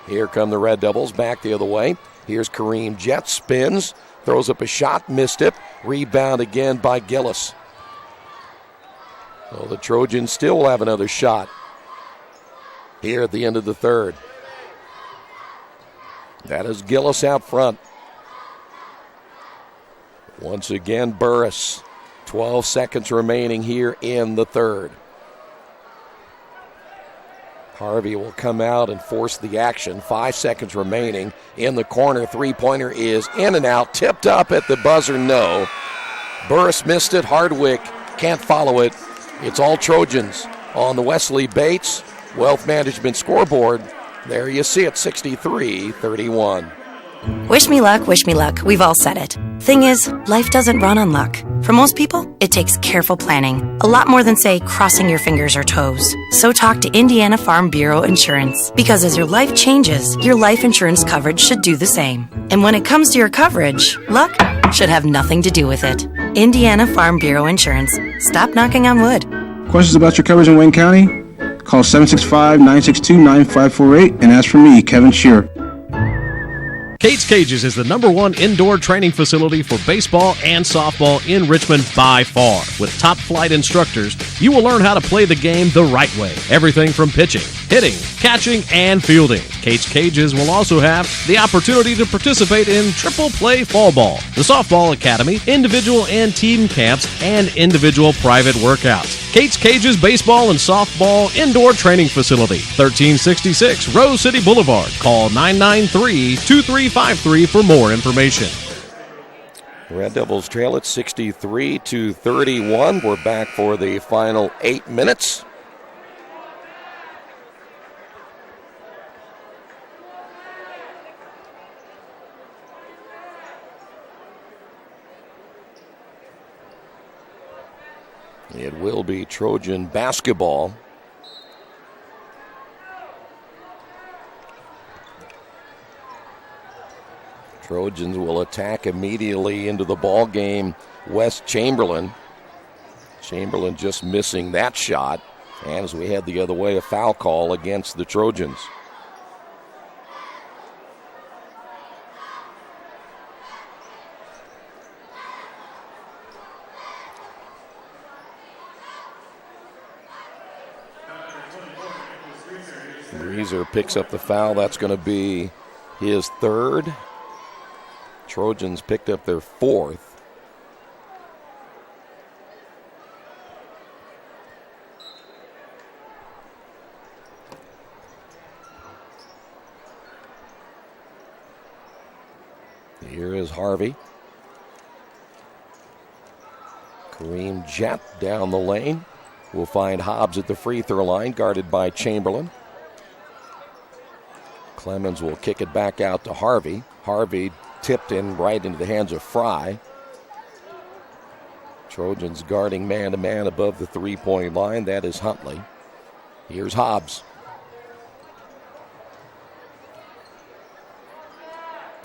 Here come the Red Devils back the other way. Here's Kareem Jett, spins, throws up a shot, missed it. Rebound again by Gillis. So the Trojans still will have another shot here at the end of the third. That is Gillis out front. Once again, Burris. 12 seconds remaining here in the third. Harvey will come out and force the action. 5 seconds remaining in the corner. Three-pointer is in and out. Tipped up at the buzzer, no. Burris missed it. Hardwick can't follow it. It's all Trojans on the Wesley Bates Wealth Management scoreboard. There you see it, 63-31. Wish me luck, wish me luck. We've all said it. Thing is, life doesn't run on luck. For most people, it takes careful planning. A lot more than, say, crossing your fingers or toes. So talk to Indiana Farm Bureau Insurance. Because as your life changes, your life insurance coverage should do the same. And when it comes to your coverage, luck should have nothing to do with it. Indiana Farm Bureau Insurance. Stop knocking on wood. Questions about your coverage in Wayne County? Call 765-962-9548 and ask for me, Kevin Shearer. Kate's Cages is the #1 indoor training facility for baseball and softball in Richmond by far. With top-flight instructors, you will learn how to play the game the right way. Everything from pitching, hitting, catching, and fielding. Kate's Cages will also have the opportunity to participate in triple play fall ball, the softball academy, individual and team camps, and individual private workouts. Kate's Cages Baseball and Softball Indoor Training Facility, 1366 Rose City Boulevard. Call 993-2353 for more information. Red Devils trail at 63-31. We're back for the final 8 minutes. It will be Trojan basketball. Trojans will attack immediately into the ball game. West Chamberlain. Chamberlain just missing that shot. And as we head the other way, a foul call against the Trojans. Breezer picks up the foul. That's going to be his third. Trojans picked up their fourth. Here is Harvey. Kareem Jett down the lane. We'll find Hobbs at the free throw line, guarded by Chamberlain. Clemens will kick it back out to Harvey. Harvey tipped in right into the hands of Fry. Trojans guarding man-to-man above the three-point line. That is Huntley. Here's Hobbs.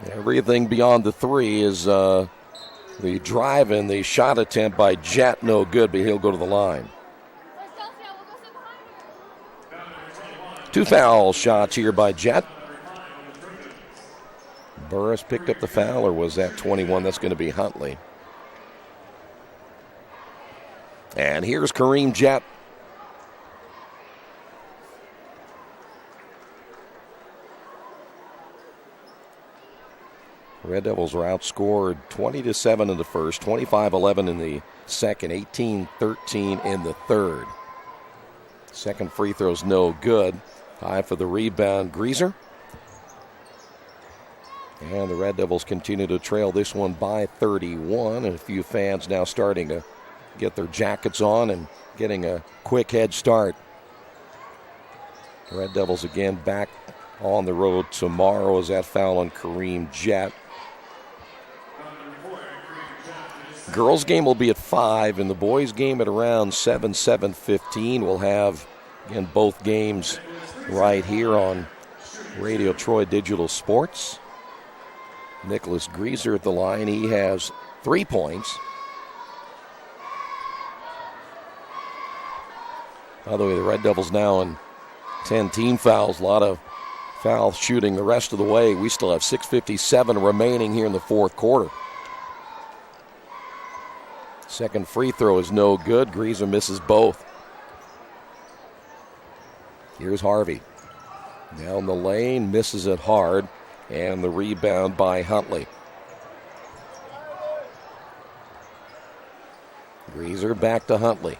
Everything beyond the three is the drive and the shot attempt by Jett. No good, but he'll go to the line. 2 foul shots here by Jett. Burris picked up the foul, or was that 21? That's going to be Huntley. And here's Kareem Jett. Red Devils were outscored 20-7 in the first, 25-11 in the second, 18-13 in the third. Second free throw's no good. High for the rebound, Greaser. And the Red Devils continue to trail this one by 31. And a few fans now starting to get their jackets on and getting a quick head start. Red Devils again back on the road tomorrow as that foul on Kareem Jett. Girls game will be at 5, and the boys game at around 7:15. We'll have, again, both games right here on Radio Troy Digital Sports. Nicholas Greaser at the line. He has 3 points. By the way, the Red Devils now in 10 team fouls. A lot of foul shooting the rest of the way. We still have 6:57 remaining here in the fourth quarter. Second free throw is no good. Greaser misses both. Here's Harvey. Down the lane, misses it hard. And the rebound by Huntley. Greaser back to Huntley.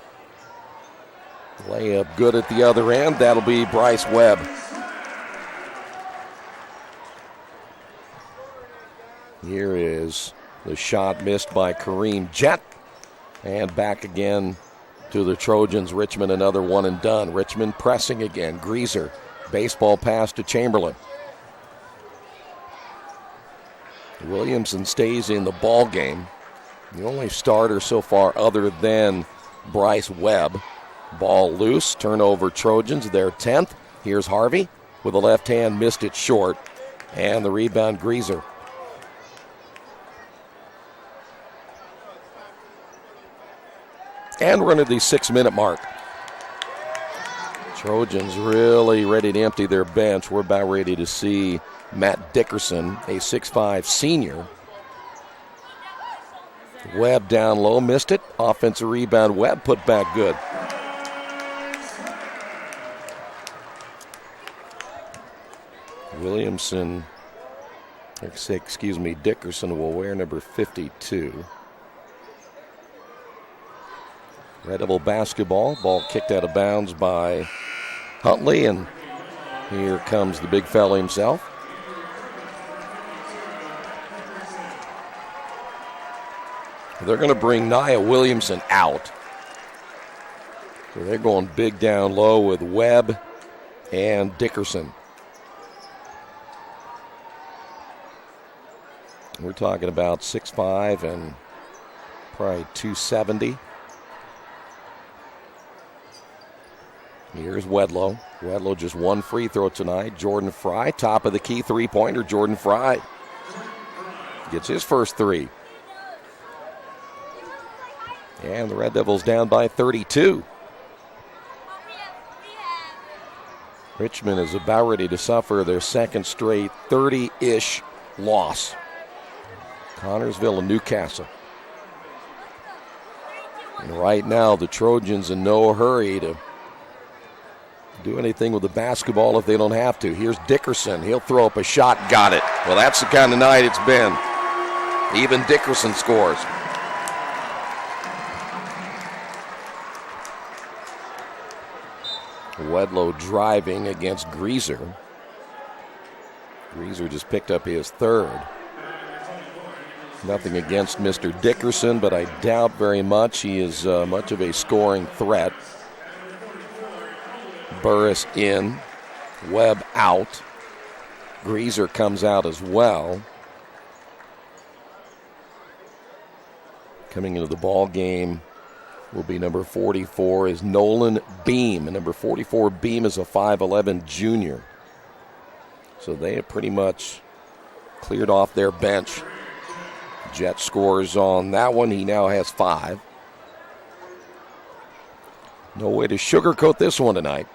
Layup good at the other end. That'll be Bryce Webb. Here is the shot missed by Kareem Jett. And back again to the Trojans. Richmond another one and done. Richmond pressing again. Greaser. Baseball pass to Chamberlain. Williamson stays in the ball game. The only starter so far other than Bryce Webb. Ball loose. Turnover Trojans. Their 10th. Here's Harvey with a left hand. Missed it short. And the rebound Greaser. And we're under the 6-minute mark. Trojans really ready to empty their bench. We're about ready to see Matt Dickerson, a 6'5 senior. Webb down low, missed it. Offensive rebound, Webb put back good. Dickerson will wear number 52. Red Devil basketball. Ball kicked out of bounds by Huntley, and here comes the big fella himself. They're going to bring Nia Williamson out. So they're going big down low with Webb and Dickerson. We're talking about 6'5 and probably 270. Here's Wedlow. Wedlow just one free throw tonight. Jordan Fry, top of the key three-pointer. Jordan Fry gets his first three. And the Red Devils down by 32. Richmond is about ready to suffer their second straight 30-ish loss. Connorsville and Newcastle. And right now the Trojans in no hurry to do anything with the basketball if they don't have to. Here's Dickerson. He'll throw up a shot. Got it. Well, that's the kind of night it's been. Even Dickerson scores. Wedlow driving against Greaser. Greaser just picked up his third. Nothing against Mr. Dickerson, but I doubt very much he is much of a scoring threat. Burris in, Webb out. Greaser comes out as well. Coming into the ball game will be number 44 is Nolan Beam. And number 44, Beam, is a 5'11 junior. So they have pretty much cleared off their bench. Jet scores on that one. He now has 5. No way to sugarcoat this one tonight.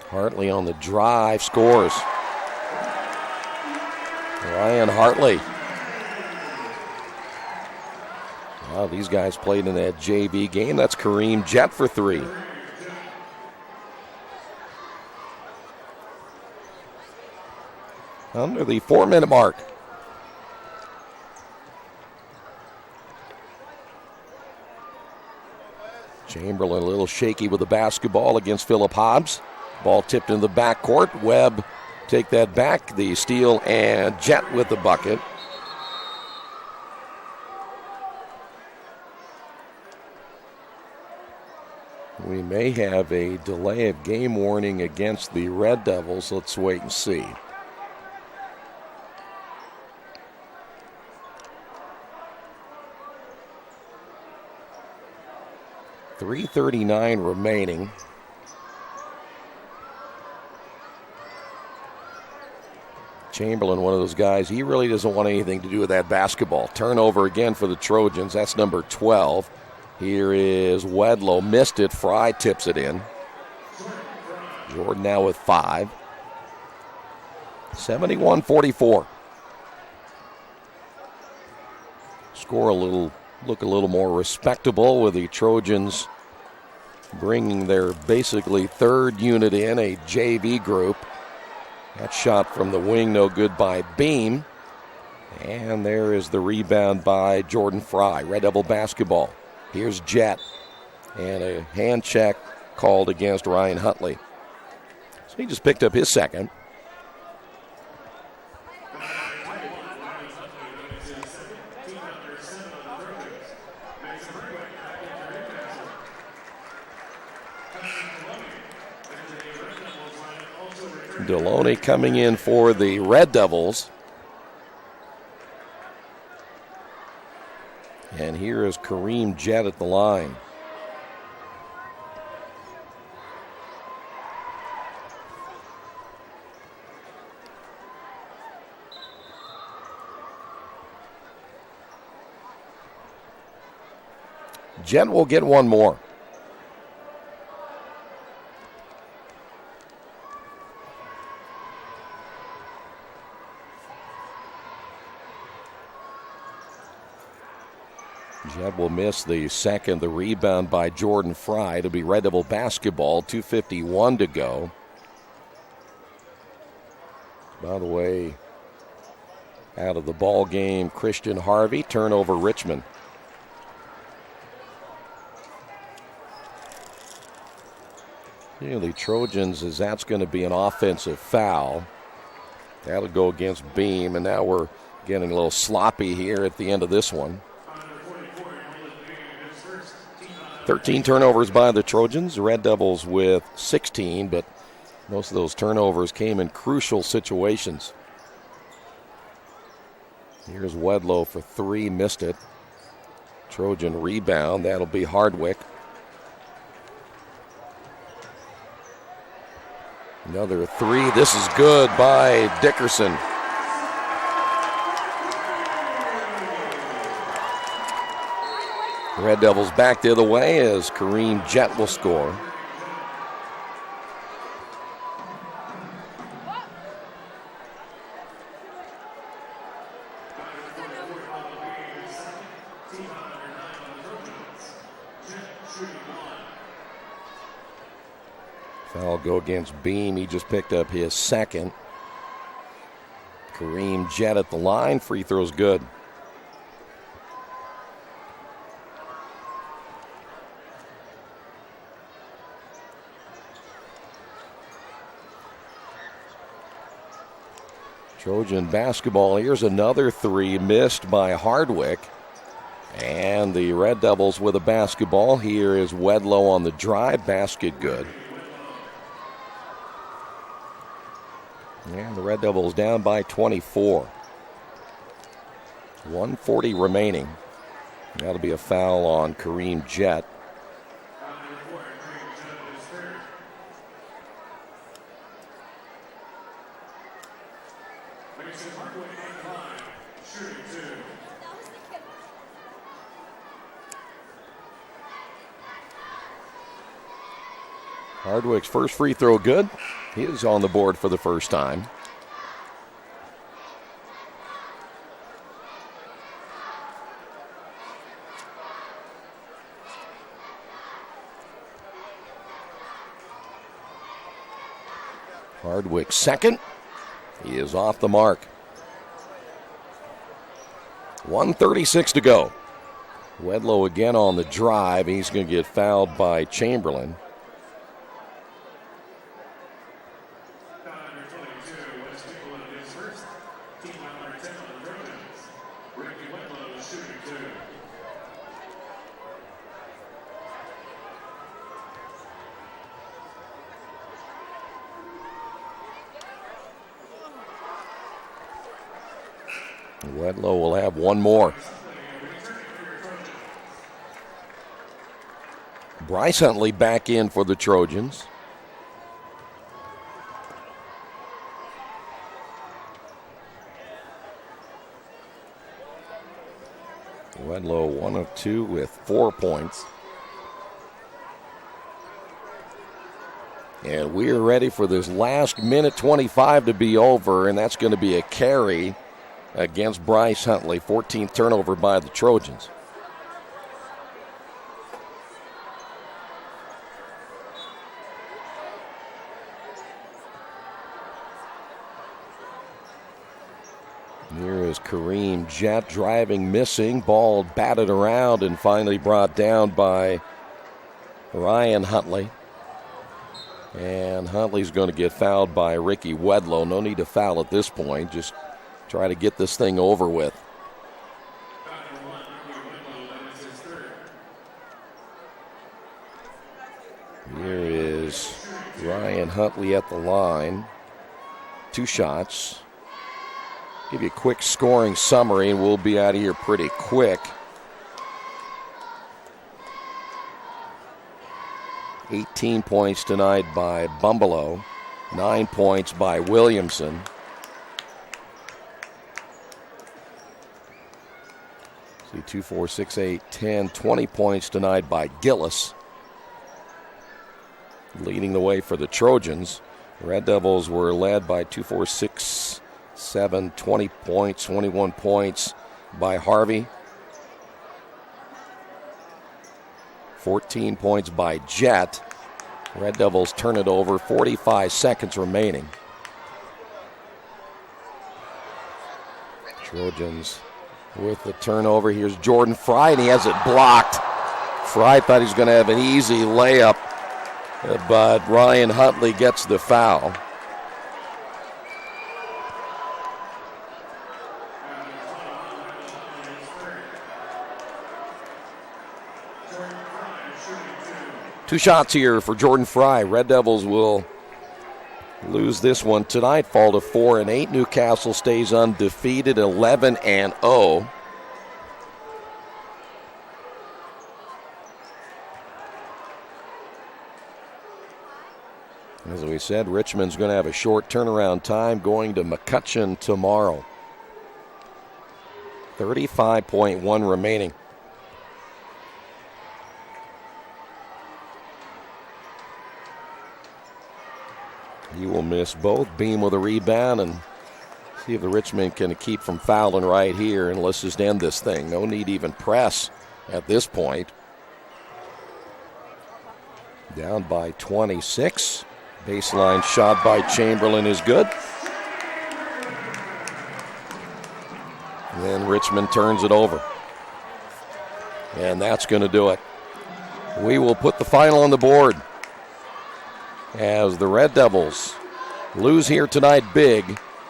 Hartley on the drive scores. Ryan Hartley. Wow, these guys played in that JV game. That's Kareem Jett for 3. Under the 4-minute mark. Chamberlain a little shaky with the basketball against Phillip Hobbs. Ball tipped in the backcourt. Webb take that back. The steal and Jett with the bucket. We may have a delay of game warning against the Red Devils. Let's wait and see. .339 remaining. Chamberlain, one of those guys, he really doesn't want anything to do with that basketball. Turnover again for the Trojans. That's number 12. Here is Wedlow. Missed it. Fry tips it in. Jordan now with 5. 71-44. Score look a little more respectable with the Trojans bringing their basically third unit in, a JV group. That shot from the wing, no good by Beam. And there is the rebound by Jordan Fry. Red Devil basketball. Here's Jett. And a hand check called against Ryan Huntley. So he just picked up his second. Deloney coming in for the Red Devils. And here is Kareem Jett at the line. Jett will get one more. Jett will miss the second. The rebound by Jordan Fry. It'll be Red Devil basketball. 2:51 to go. By the way, out of the ball game, Christian Harvey. Turnover, Richmond. The Trojans, as that's going to be an offensive foul. That'll go against Beam, and now we're getting a little sloppy here at the end of this one. 13 turnovers by the Trojans. The Red Devils with 16, but most of those turnovers came in crucial situations. Here's Wedlow for 3, missed it. Trojan rebound, that'll be Hardwick. Another 3, this is good by Dickerson. Red Devils back the other way as Kareem Jett will score. Foul go against Beam. He just picked up his second. Kareem Jett at the line. Free throw's good. Trojan basketball. Here's another 3 missed by Hardwick. And the Red Devils with a basketball. Here is Wedlow on the drive. Basket good. And the Red Devils down by 24. 1:40 remaining. That'll be a foul on Kareem Jett. Hardwick's first free throw good. He is on the board for the first time. Hardwick second. He is off the mark. 1:36 to go. Wedlow again on the drive. He's going to get fouled by Chamberlain. Wedlow will have one more. Bryce Huntley back in for the Trojans. Wedlow 1 of 2 with 4 points. And we are ready for this last minute 25 to be over, and that's going to be a carry against Bryce Huntley. 14th turnover by the Trojans. Here is Kareem Jett driving, missing. Ball batted around and finally brought down by Ryan Huntley. And Huntley's going to get fouled by Ricky Wedlow. No need to foul at this point. Just try to get this thing over with. Here is Ryan Huntley at the line. 2 shots. Give you a quick scoring summary, and we'll be out of here pretty quick. 18 points tonight by Bumbelow. 9 points by Williamson. See, 2, 4, 6, 8, 10, 20 points tonight by Gillis. Leading the way for the Trojans. Red Devils were led by 2, 4, 6, 7, 20 points, 21 points by Harvey. 14 points by Jett. Red Devils turn it over, 45 seconds remaining. Trojans with the turnover. Here's Jordan Fry, and he has it blocked. Fry thought he was going to have an easy layup, but Ryan Huntley gets the foul. Two shots here for Jordan Fry. Red Devils will lose this one tonight, fall to 4-8. Newcastle stays undefeated, 11-0. As we said, Richmond's going to have a short turnaround time, going to McCutcheon tomorrow. 35.1 remaining. He will miss both. Beam with a rebound, and see if the Richmond can keep from fouling right here, and let's just end this thing. No need to even press at this point. Down by 26. Baseline shot by Chamberlain is good. And then Richmond turns it over. And that's going to do it. We will put the final on the board as the Red Devils lose here tonight big,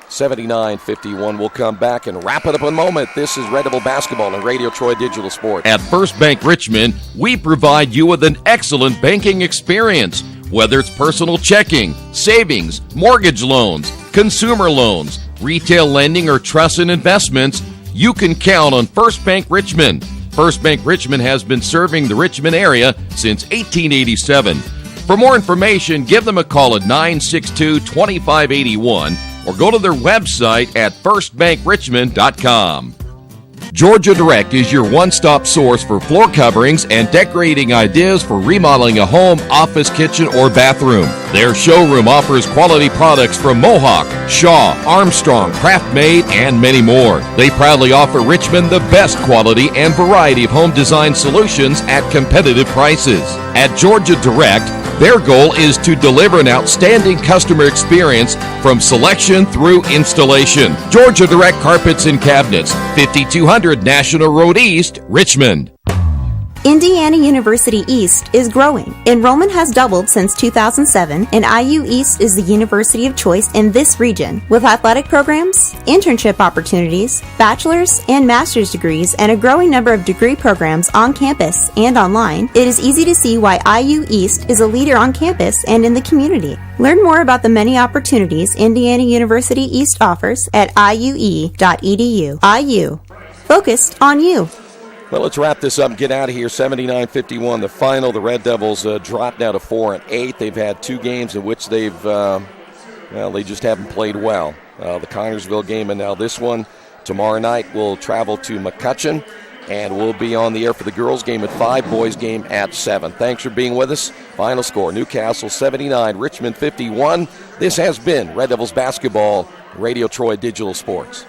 79-51. We'll come back and wrap it up in a moment. This is Red Devil Basketball on Radio Troy Digital Sports. At First Bank Richmond, we provide you with an excellent banking experience. Whether it's personal checking, savings, mortgage loans, consumer loans, retail lending, or trust and investments, you can count on First Bank Richmond. First Bank Richmond has been serving the Richmond area since 1887. For more information, give them a call at 962-2581. or go to their website at firstbankrichmond.com. Georgia Direct is your one-stop source for floor coverings and decorating ideas for remodeling a home, office, kitchen, or bathroom. Their showroom offers quality products from Mohawk, Shaw, Armstrong, Craft-Made, and many more. They proudly offer Richmond the best quality and variety of home design solutions at competitive prices. At Georgia Direct, their goal is to deliver an outstanding customer experience from selection through installation. Georgia Direct Carpets and Cabinets, 5200 National Road East, Richmond. Indiana University East is growing. Enrollment has doubled since 2007, and IU East is the university of choice in this region. With athletic programs, internship opportunities, bachelor's and master's degrees, and a growing number of degree programs on campus and online, it is easy to see why IU East is a leader on campus and in the community. Learn more about the many opportunities Indiana University East offers at iue.edu. IU. Focused on you. Well, let's wrap this up and get out of here. 79-51, the final. The Red Devils dropped now to 4-8. They've had two games in which they just haven't played well. The Connersville game and now this one. Tomorrow night we'll travel to McCutcheon, and we'll be on the air for the girls' game at 5, boys' game at 7. Thanks for being with us. Final score, Newcastle 79, Richmond 51. This has been Red Devils Basketball, Radio Troy Digital Sports.